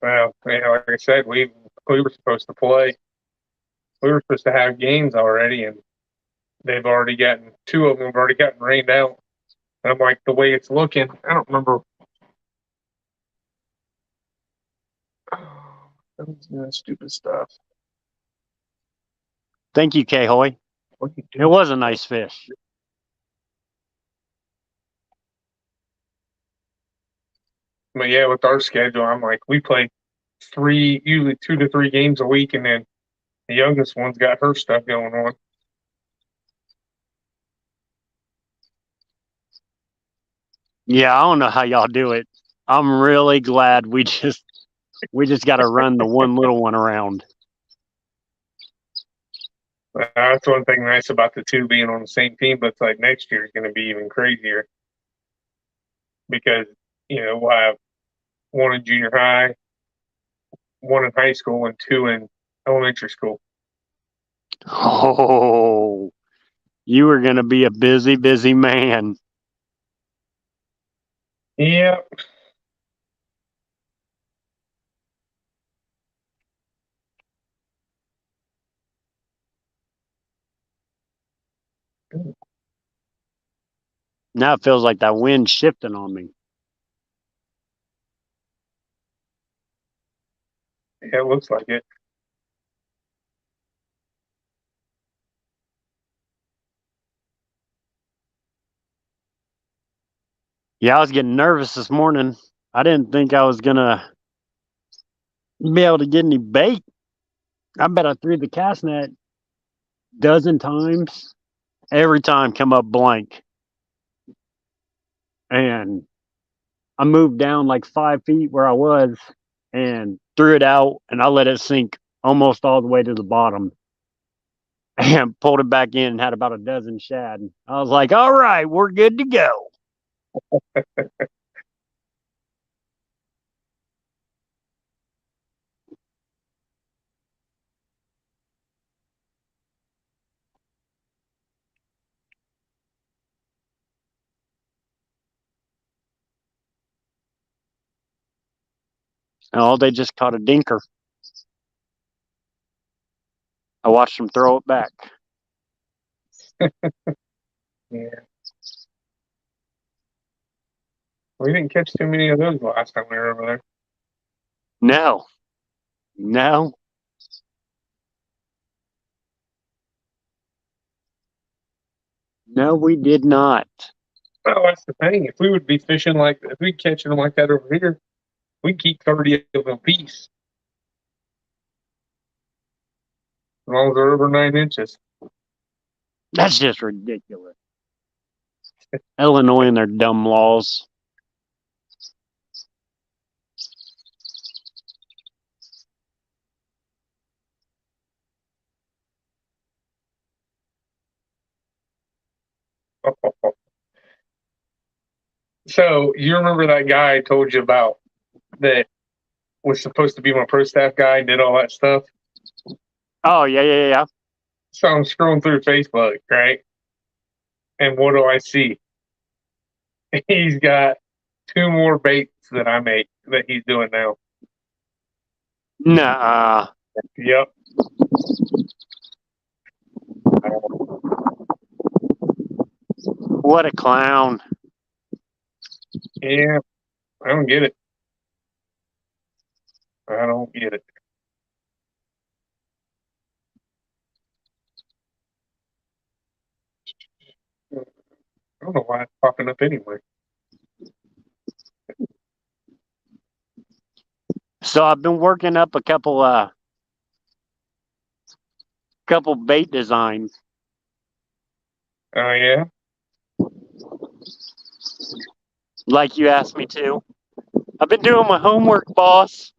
Well, like I said, we were supposed to play. We were supposed to have games already, and they've already gotten two of them have already gotten rained out. And I'm like, the way it's looking, I don't remember. Oh, I'm doing stupid stuff. Thank you, K-Hoy. It was a nice fish. But yeah, with our schedule, I'm like, we play usually 2 to 3 games a week, and then the youngest one's got her stuff going on. Yeah, I don't know how y'all do it. I'm really glad we just got to run the one little one around. That's one thing nice about the two being on the same team, but it's like next year is going to be even crazier because, we'll have one in junior high, one in high school, and two in elementary school. Oh, you are going to be a busy, busy man. Yeah. Now it feels like that wind's shifting on me. Yeah, it looks like it. Yeah, I was getting nervous this morning. I didn't think I was going to be able to get any bait. I bet I threw the cast net dozen times. Every time come up blank. And I moved down like 5 feet where I was and threw it out, and I let it sink almost all the way to the bottom and pulled it back in and had about a dozen shad. I was like, all right, we're good to go. Oh, they just caught a dinker. I watched them throw it back. Yeah. We didn't catch too many of those last time we were over there. No, no. No, we did not. Well, that's the thing. If we would be fishing if we catching them like that over here, we'd keep 30 of them apiece. As long as they're over 9 inches. That's just ridiculous. Illinois and their dumb laws. So you remember that guy I told you about that was supposed to be my pro staff guy and did all that stuff? Oh, yeah. So I'm scrolling through Facebook, right? And what do I see? He's got 2 more baits that I make that he's doing now. Nah. Yep. What a clown. Yeah. I don't get it. I don't get it. I don't know why it's popping up anyway. So I've been working up a couple bait designs. Oh, yeah? Like you asked me to. I've been doing my homework, boss.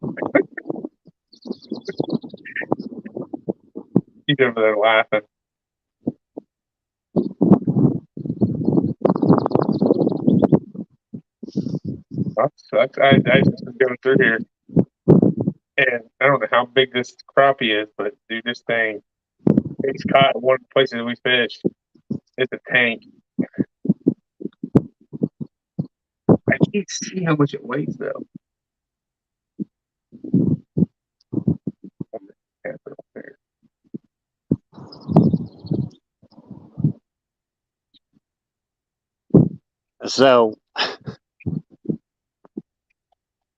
He's over there laughing. I just been going through here, and I don't know how big this crappie is, but dude, this thing, it's caught in one of the places we fished. It's a tank. I can't see how much it weighs, though. So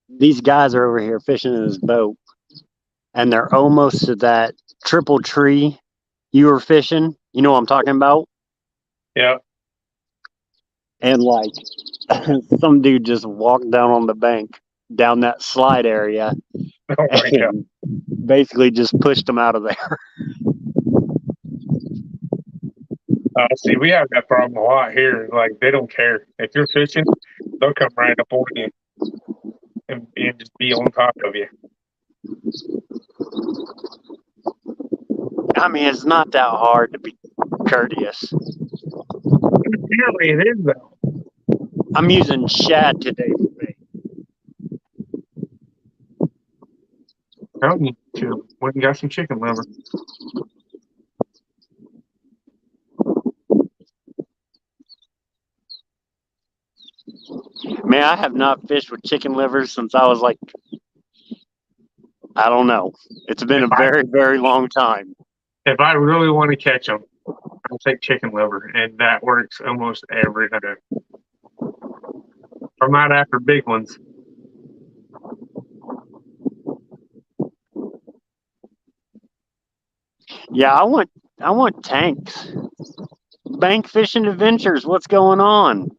these guys are over here fishing in this boat, and they're almost to that triple tree you were fishing. You know what I'm talking about? Yeah. And like some dude just walked down on the bank down that slide area Oh my God. and basically just pushed them out of there. See, we have that problem a lot here. Like, they don't care. If you're fishing, they'll come right up on you and just be on top of you. I mean, it's not that hard to be courteous. Apparently it is, though. I'm using shad today for bait. I need to. Went and got some chicken liver. Man, I have not fished with chicken livers since I was like, I don't know. It's been a very, very long time. If I really want to catch them, I'll take chicken liver, and that works almost every time. I'm not after big ones. Yeah, I want tanks. Bank Fishing Adventures, what's going on?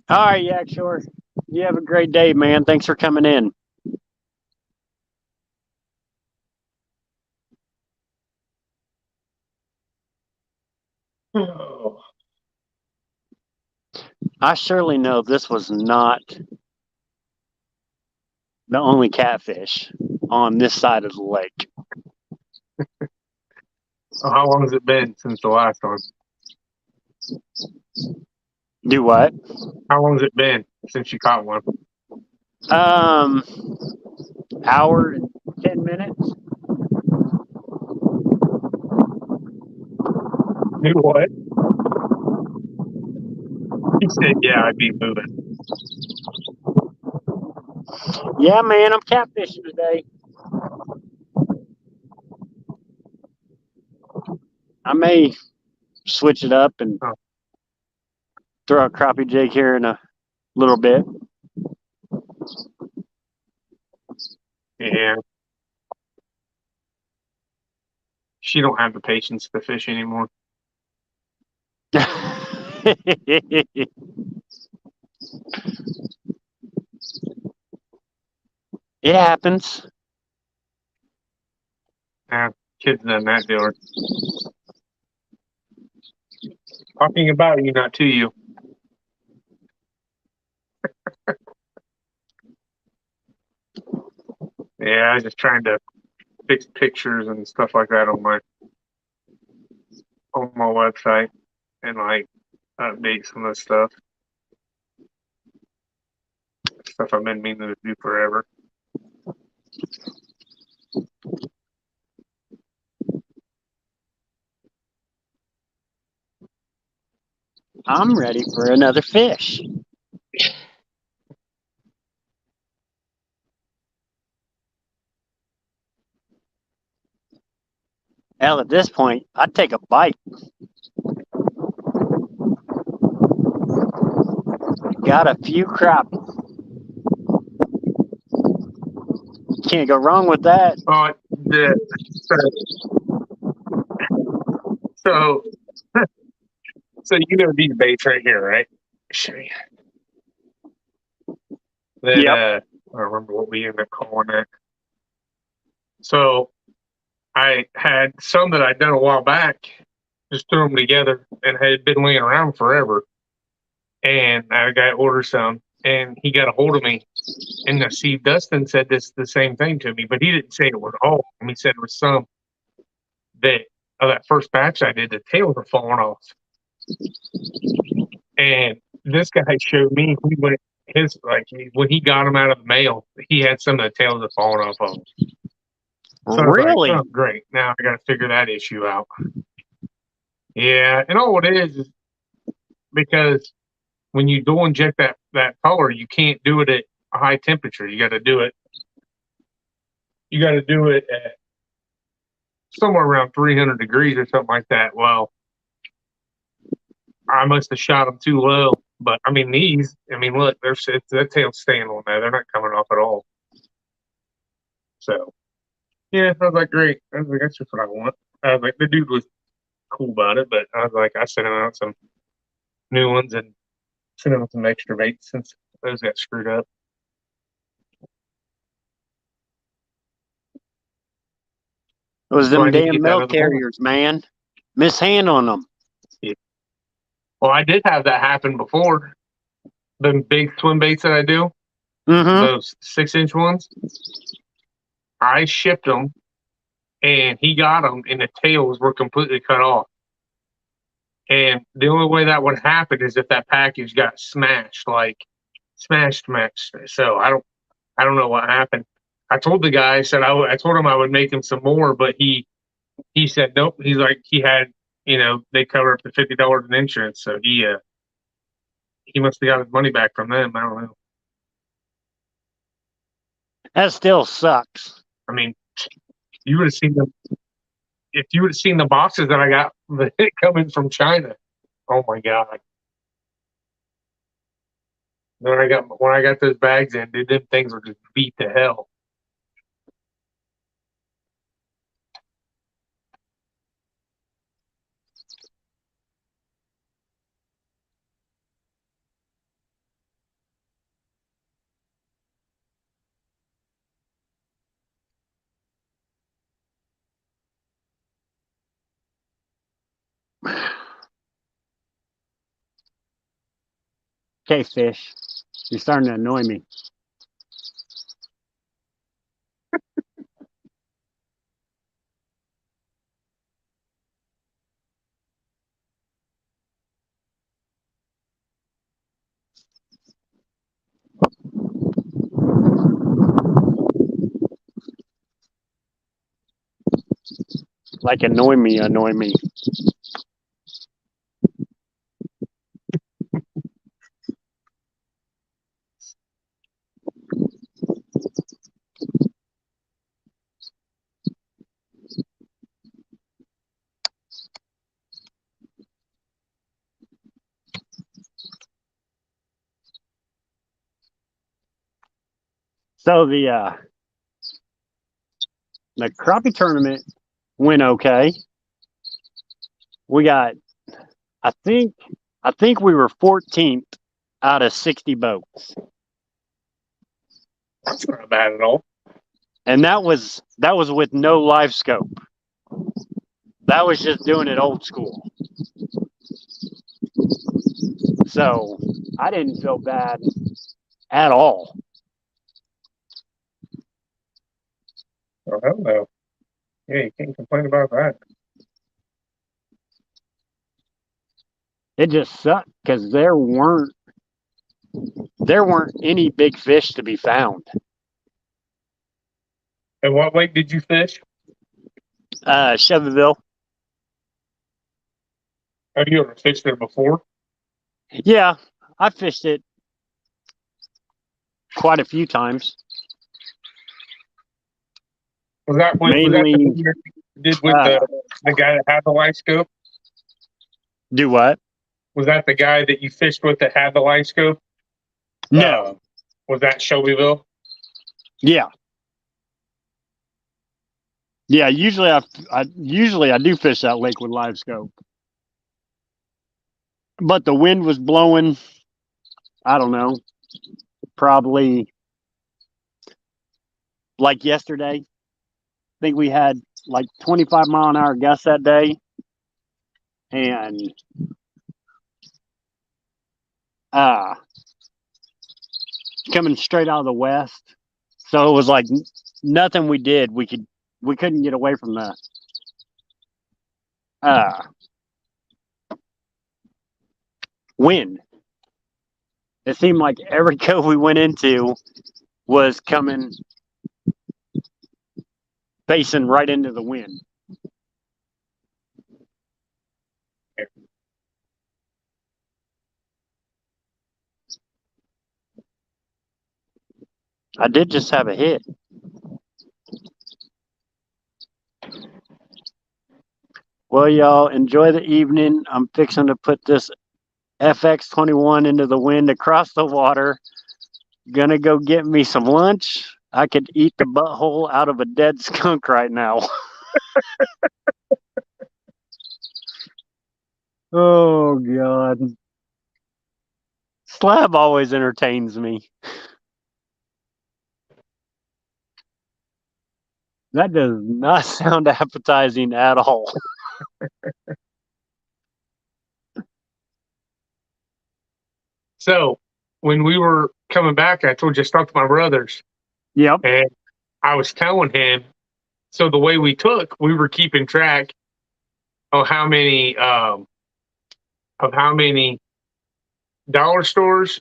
All right, yeah, sure. You have a great day, man. Thanks for coming in. Oh, I surely know this was not the only catfish on this side of the lake. how long has it been since the last one? Do what? How long has it been since you caught one? Um, hour and 10 minutes. Do what? He said, "Yeah, I'd be moving." Yeah, man, I'm catfishing today. I may switch it up and Oh, throw a crappie jig here in a little bit. yeah, she don't have the patience to fish anymore. It happens. Yeah, kids done that to her. Talking about you, not to you. Yeah, I was just trying to fix pictures and stuff like that on my website and like update some of the stuff I've been meaning to do forever. I'm ready for another fish. Hell, at this point, I'd take a bite. Got a few crappies. Can't go wrong with that. The so so you know these baits right here, right? Show you. That Yep. I don't remember what we ended up calling it. So I had some that I'd done a while back, just threw them together and had been laying around forever. And I had a guy order some, and he got a hold of me. And I see Dustin said the same thing to me, but he didn't say it was all. He said it was some that of that first batch I did, the tails were falling off. And this guy showed me he went his like when he got them out of the mail, he had some of the tails that fallen off of them. So I was like, Really? oh great, now I got to figure that issue out. Yeah, and all it is because when you dual inject that color, you can't do it at a high temperature. You got to do it. You got to do it at somewhere around 300 degrees or something like that. Well, I must have shot them too low. But I mean, these. I mean, look, that tail's staying on there. They're not coming off at all. So yeah, I was like, great. I was like, that's just what I want. I was like, the dude was cool about it, but I was like, I sent him out some new ones and sent him some extra baits since those got screwed up. It was So I them need to damn get that mail other bowl. carriers, man. Mishandling them. Yeah. Well, I did have that happen before. The big swim baits that I do, Mm-hmm. those 6-inch ones, I shipped them and he got them and the tails were completely cut off. And the only way that would happen is if that package got smashed, like smashed. So I don't know what happened. I told the guy, I said I told him I would make him some more, but he said nope. He's like he had, they cover up to $50 in insurance, so he must have got his money back from them. I don't know. That still sucks. I mean, you would have seen them if you would have seen the boxes that I got coming from China. Oh my god! When I got those bags in, dude, them things were just beat to hell. Okay, fish. You're starting to annoy me. Like annoy me, annoy me. So the crappie tournament went okay. We got, I think, we were 14th out of 60 boats, That's not bad at all. and that was with no live scope. That was just doing it old school. So I didn't feel bad at all. Oh, hell no. Yeah, you can't complain about that. It just sucked because there weren't any big fish to be found. And what lake did you fish? Chevyville. Have you ever fished there before? Yeah, I fished it quite a few times. Was that the Mainly, thing you did with the guy that had the light scope? do what? Was that the guy that you fished with that had the light scope? No. Was that Shelbyville? Yeah. Yeah, usually I do fish that lake with live scope. But the wind was blowing, I don't know, probably like yesterday. I think we had like 25-mile-an-hour gusts that day. And coming straight out of the west. So it was like nothing we did we couldn't get away from the wind. It seemed like every cove we went into was coming facing right into the wind. I did just have a hit. Well, y'all enjoy the evening. I'm fixing to put this FX21 into the wind across the water. Gonna go get me some lunch. I could eat the butthole out of a dead skunk right now. Oh, God. Slab always entertains me. That does not sound appetizing at all. So when we were coming back, I told you I talked to my brothers. Yep. And I was telling him, so the way we were keeping track of how many dollar stores,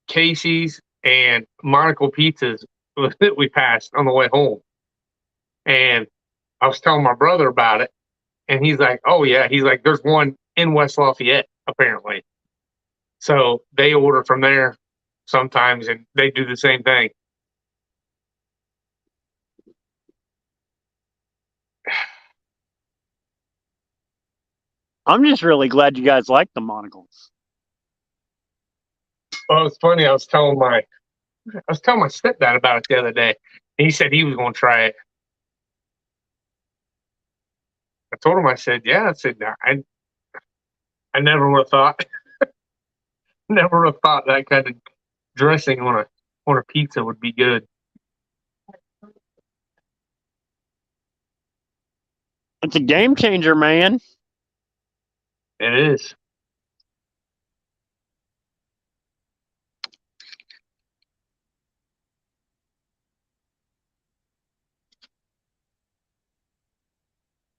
Casey's, and Monaco pizzas that we passed on the way home. And I was telling my brother about it, and he's like, "Oh yeah," he's like, "There's one in West Lafayette apparently." So they order from there sometimes, and they do the same thing. I'm just really glad you guys like the monocles. Well, it's funny. I was telling my stepdad about it the other day. And he said he was going to try it. I told him, I said, "Yeah." I said, "Nah, I never would have thought, never would have thought that kind of dressing on a pizza would be good." It's a game changer, man. It is.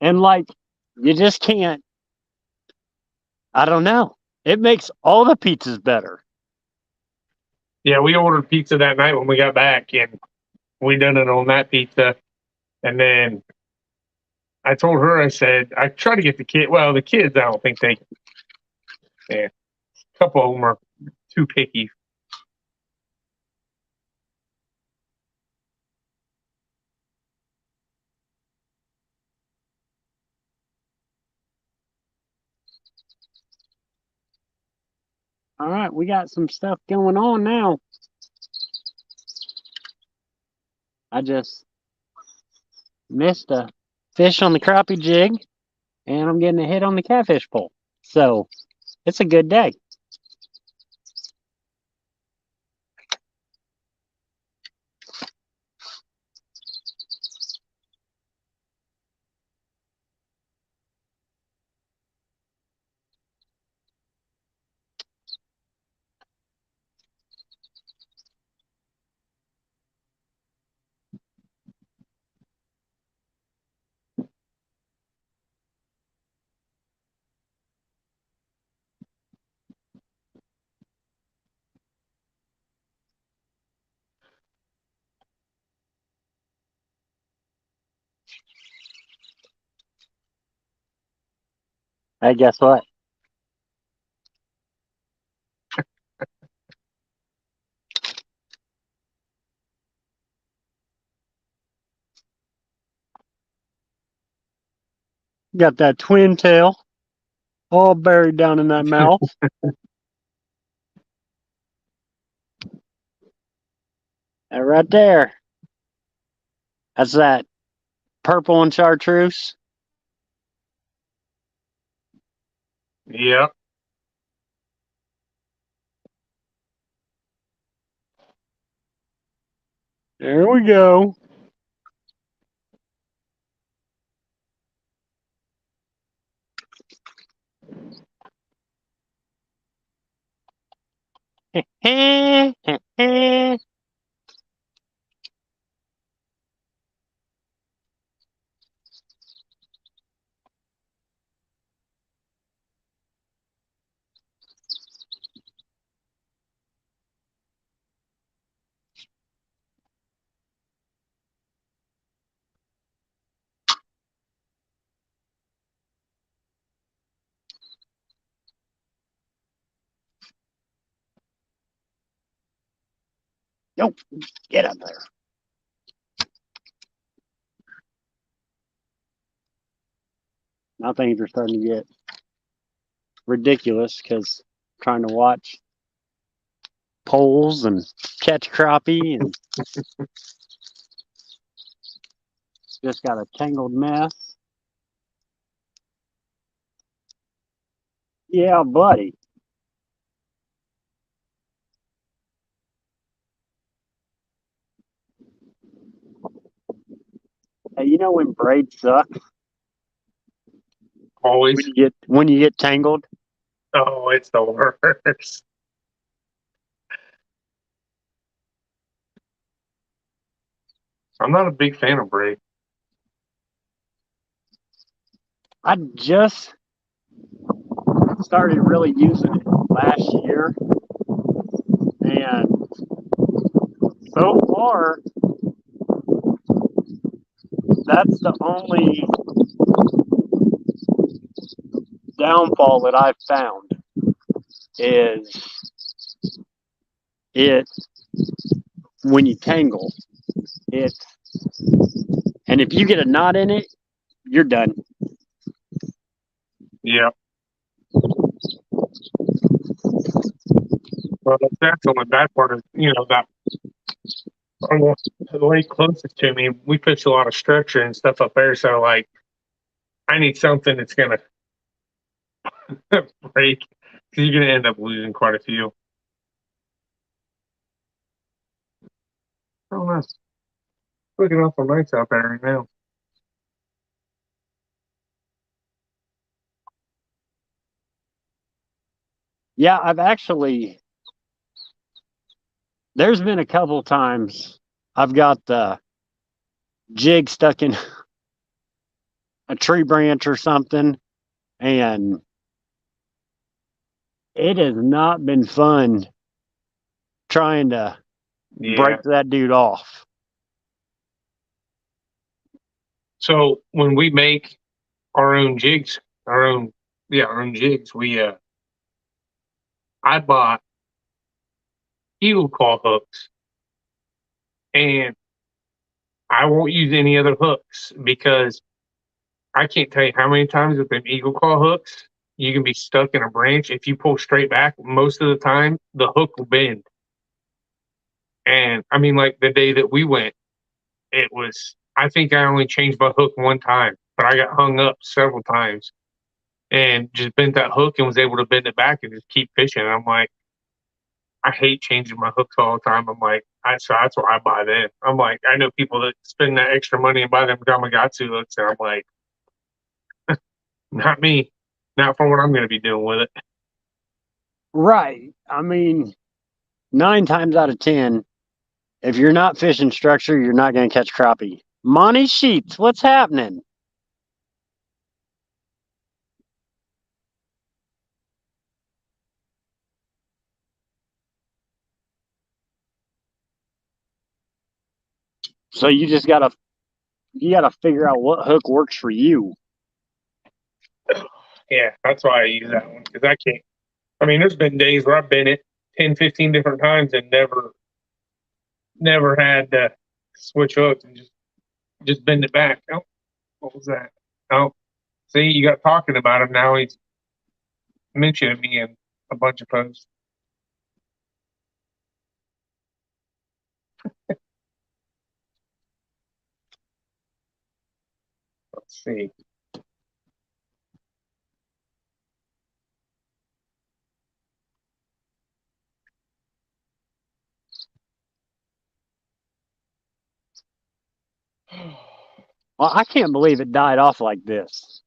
And like, you just can't, I don't know. It makes all the pizzas better. Yeah, we ordered pizza that night when we got back, and we done it on that pizza. And then I told her, I said, I try to get the kid. Well, the kids, I don't think they. Yeah, a couple of them are too picky. All right, we got some stuff going on now. I just missed a fish on the crappie jig, and I'm getting a hit on the catfish pole. So it's a good day. Hey, guess what? Got that twin tail all buried down in that mouth. And right there, that's that purple and chartreuse. Yep. There we go. Nope, get up there. Now things are starting to get ridiculous because trying to watch poles and catch crappie and just got a tangled mess. Yeah, buddy. Hey, you know when braids suck? Always. When you get tangled? Oh, it's the worst. I'm not a big fan of braid. I just started really using it last year, and so far, that's the only downfall that I've found is it when you tangle it, and if you get a knot in it, you're done. Yep. Well, that's the only bad part of, that on the lake closest to me, we fish a lot of structure and stuff up there. So, like, I need something that's going to break because you're going to end up losing quite a few. Oh, nice. Looking awful nice out there right now. Yeah, there's been a couple times I've got the jig stuck in a tree branch or something, and it has not been fun trying to Yeah. break that dude off. So when we make our own jigs, our own jigs, I bought eagle claw hooks, and I won't use any other hooks because I can't tell you how many times with them eagle claw hooks you can be stuck in a branch. If you pull straight back, most of the time the hook will bend. And I mean, like the day that we went, it was. I think I only changed my hook one time, but I got hung up several times and just bent that hook and was able to bend it back and just keep fishing. And I'm like, I hate changing my hooks all the time. I'm like, so that's why I buy them. I'm like, I know people that spend that extra money and buy them Gamakatsu hooks, and I'm like, not me, not for what I'm going to be doing with it. Right. I mean, 9 times out of 10, if you're not fishing structure, you're not going to catch crappie. Monty Sheets, what's happening? So you gotta figure out what hook works for you. Yeah, that's why I use that one because I can't. I mean, there's been days where I've been it 10, 15 different times and never had to switch hooks and just bend it back. Oh, what was that? Oh, see, you got talking about him now. He's mentioning me in a bunch of posts. Let's see. Well, I can't believe it died off like this.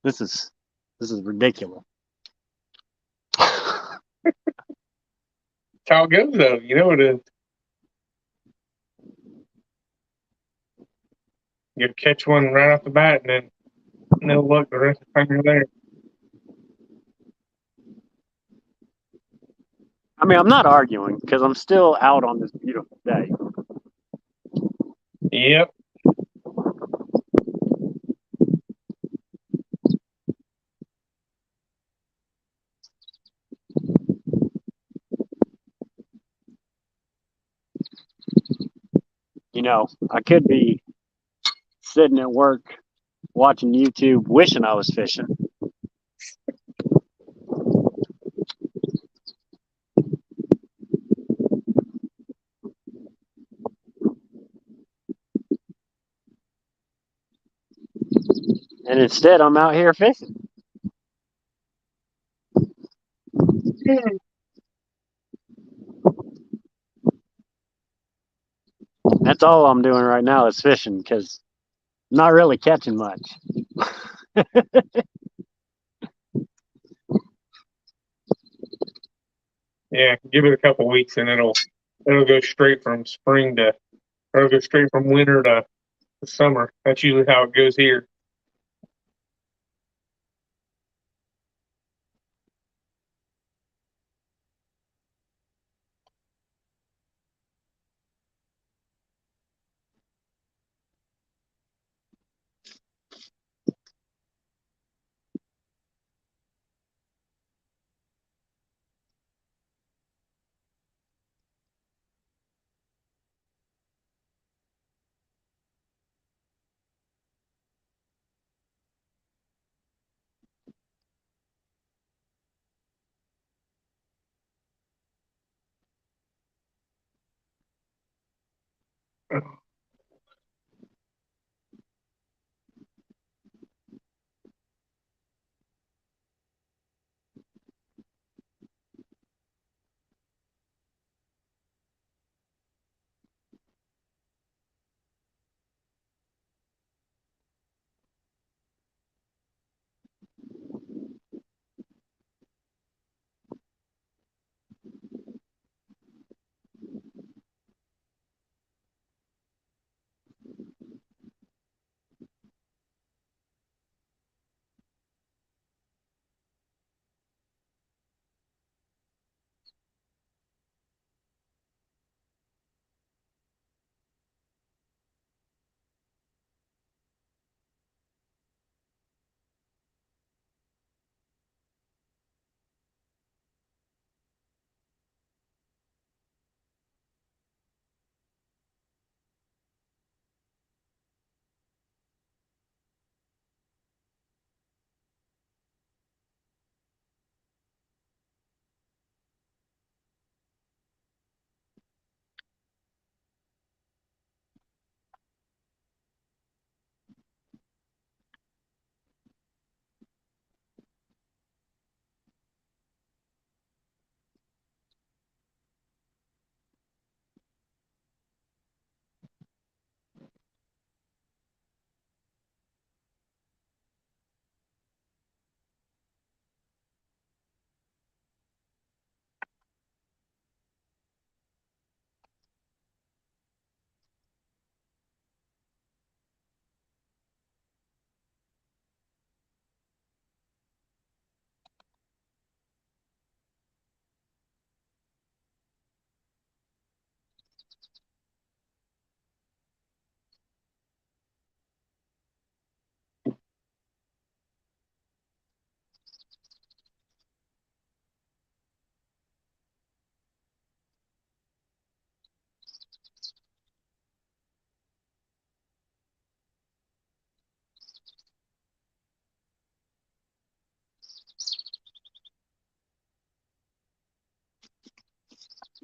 This is ridiculous. That's how it goes, though. You know it is. You catch one right off the bat, and then no luck the rest of the time you're there. I mean, I'm not arguing because I'm still out on this beautiful day. Yep. You know, I could be sitting at work watching YouTube, wishing I was fishing. And instead, I'm out here fishing. That's all I'm doing right now is fishing because I'm not really catching much. Yeah. Give it a couple weeks, and it'll go straight from spring to, or it'll go straight from winter to summer. That's usually how it goes here.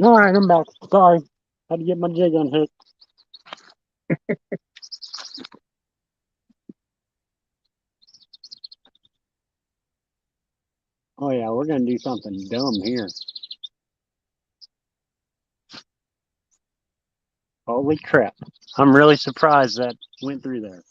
All right, I'm back. Sorry. Had to get my jig unhooked. Oh, yeah, we're going to do something dumb here. Holy crap. I'm really surprised that went through there.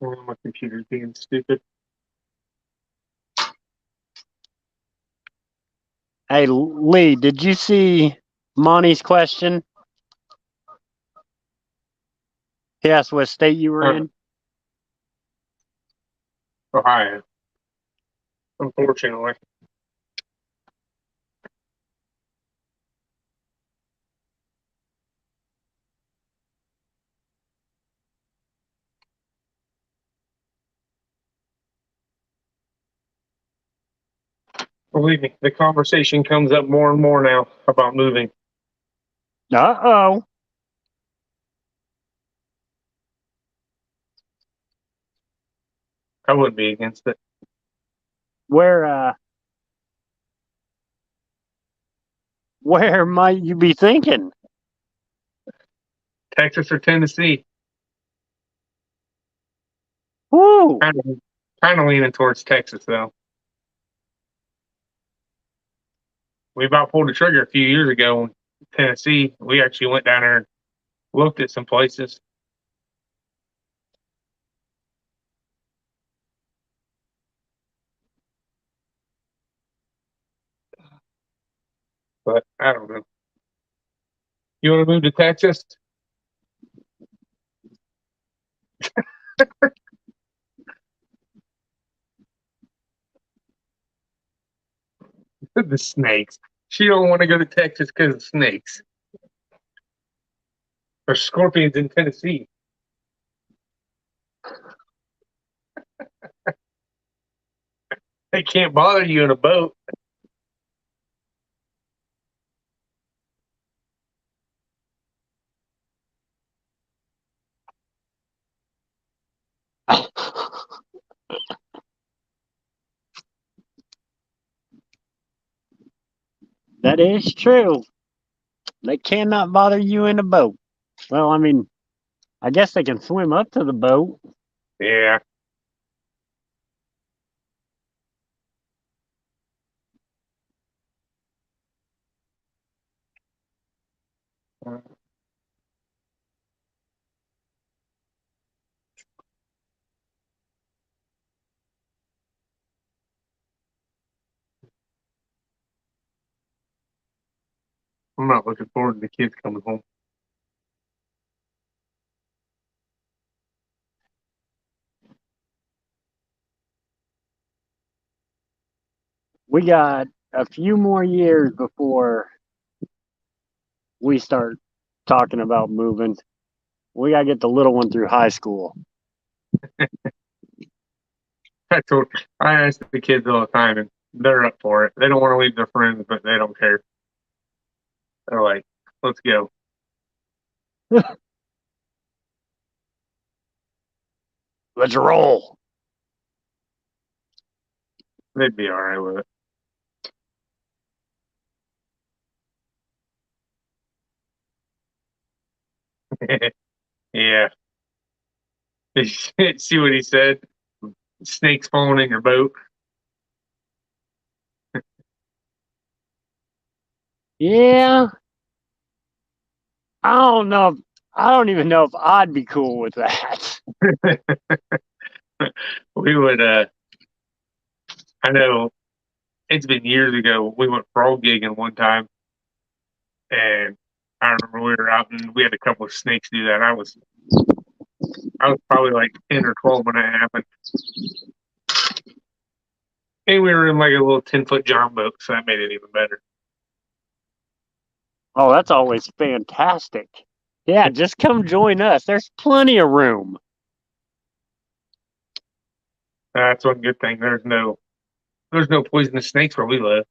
Oh, my computer's being stupid. Hey, Lee, did you see Monty's question? He asked what state you were in. Ohio, unfortunately. Believe me, the conversation comes up more and more now about moving. Uh-oh. I wouldn't be against it. Where might you be thinking? Texas or Tennessee? Woo! Kind of leaning towards Texas, though. We about pulled the trigger a few years ago in Tennessee. We actually went down there and looked at some places. But I don't know. You want to move to Texas? The snakes. She don't want to go to Texas because of snakes. There's scorpions in Tennessee. They can't bother you in a boat. That is true. They cannot bother you in a boat. Well, I mean, I guess they can swim up to the boat. Yeah. I'm not looking forward to the kids coming home. We got a few more years before we start talking about moving. We got to get the little one through high school. I ask the kids all the time, and they're up for it. They don't want to leave their friends, but they don't care. They're like, "Let's go." Let's roll. They'd be all right with it. Yeah. See what he said? Snakes falling in your boat. Yeah. I don't know. I don't even know if I'd be cool with that. We would. I know it's been years ago. We went frog gigging one time, and I remember we were out and we had a couple of snakes do that. I was I was probably like 10 or 12 when it happened. And we were in like a little 10-foot John boat, so that made it even better. Oh, that's always fantastic. Yeah, just come join us. There's plenty of room. That's one good thing. There's no poisonous snakes where we live.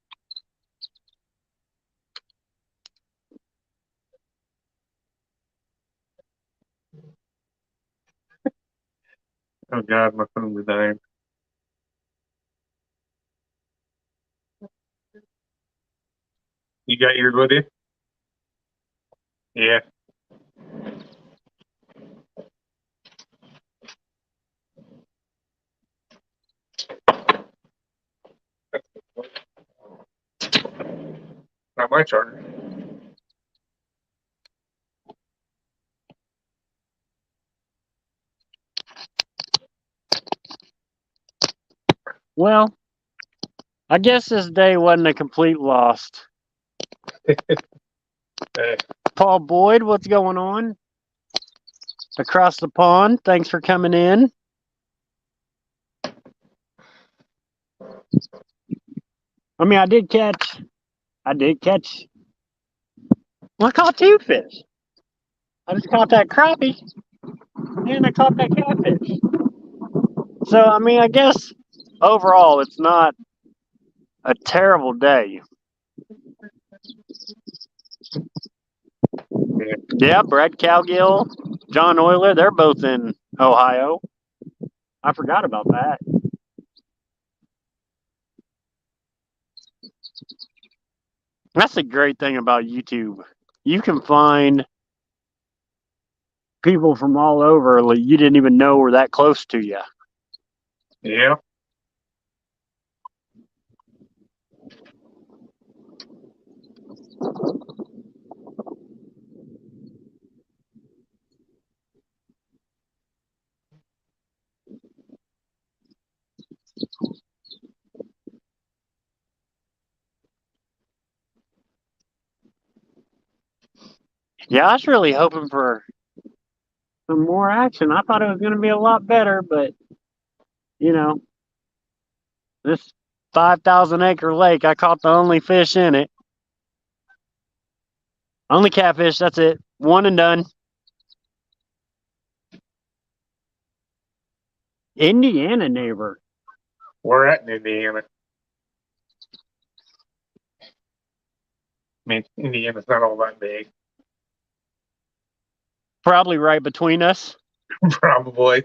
Oh God, my phone is dying. You got yours with you? Yeah. Not my charger. Well, I guess this day wasn't a complete loss. Paul Boyd, what's going on? Across the pond, thanks for coming in. I mean, I did catch. Well, I caught two fish. I just caught that crappie, and I caught that catfish. So, I mean, I guess overall, it's not a terrible day. Yeah, Brett Cowgill, John Euler, they're both in Ohio. I forgot about that. That's the great thing about YouTube. You can find people from all over like you didn't even know were that close to you. Yeah. Yeah, I was really hoping for some more action. I thought it was going to be a lot better, but you know, this 5,000 acre lake, I caught the only fish in it. Only catfish, that's it. One and done. Indiana neighbor. We're at in Indiana. I mean, Indiana's not all that big. Probably right between us. Probably.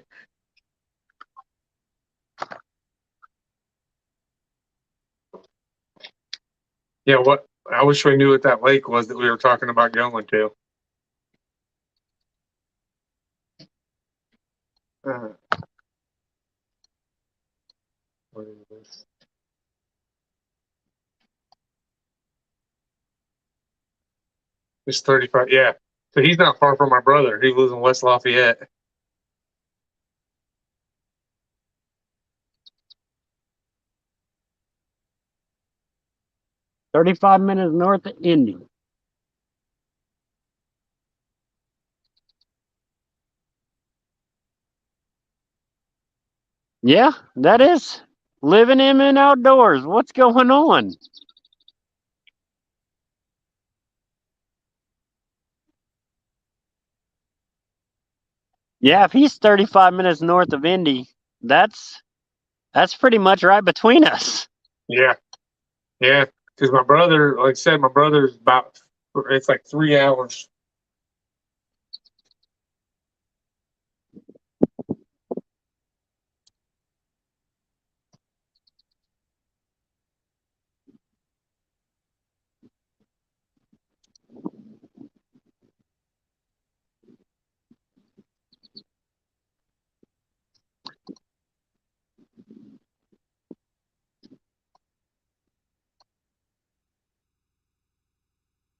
Yeah, what I wish we knew what that lake was that we were talking about going to. What is this? It's 35. Yeah. So he's not far from my brother. He lives in West Lafayette. $35 north of Indy. Yeah, that is living in and outdoors. What's going on? Yeah, if he's 35 minutes north of Indy, that's pretty much right between us. Yeah. Yeah. Because my brother, like I said, my brother's it's like 3 hours.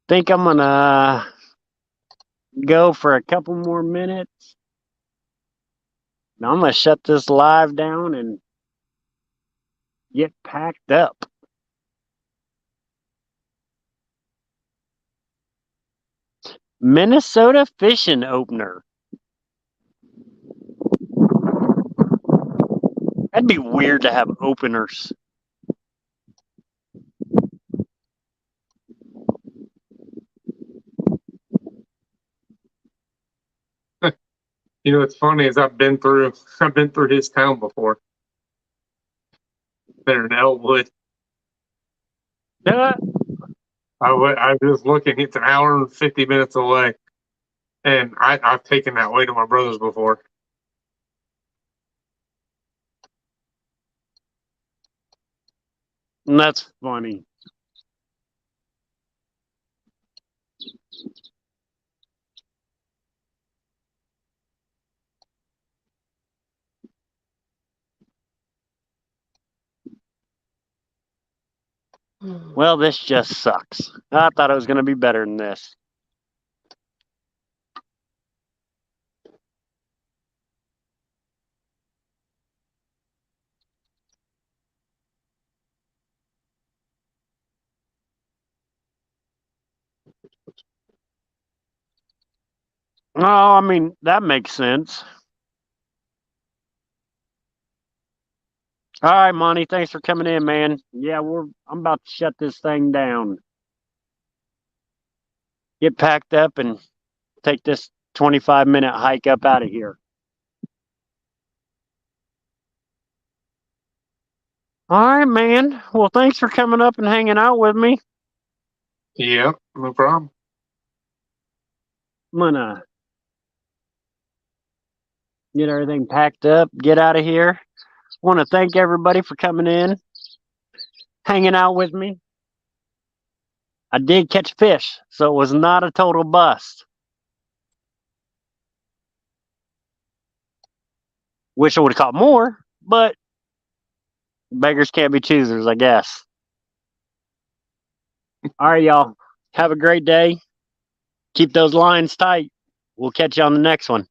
Think I'm gonna go for a couple more minutes. Now I'm gonna shut this live down and get packed up. Minnesota fishing opener. That'd be weird to have openers. You know, what's funny is I've been through his town before. There in Elwood. Yeah. I was looking. It's an hour and 50 minutes away, and I've taken that way to my brother's before. That's funny. Well, this just sucks. I thought it was going to be better than this. Oh, I mean, that makes sense. All right, Monty, thanks for coming in, man. Yeah, I'm about to shut this thing down. Get packed up and take this 25-minute hike up out of here. All right, man. Well, thanks for coming up and hanging out with me. Yep, no problem. I'm gonna get everything packed up, get out of here. Want to thank everybody for coming in, hanging out with me. I did catch fish, so it was not a total bust. Wish I would have caught more, but beggars can't be choosers, I guess. All right, y'all. Have a great day. Keep those lines tight. We'll catch you on the next one.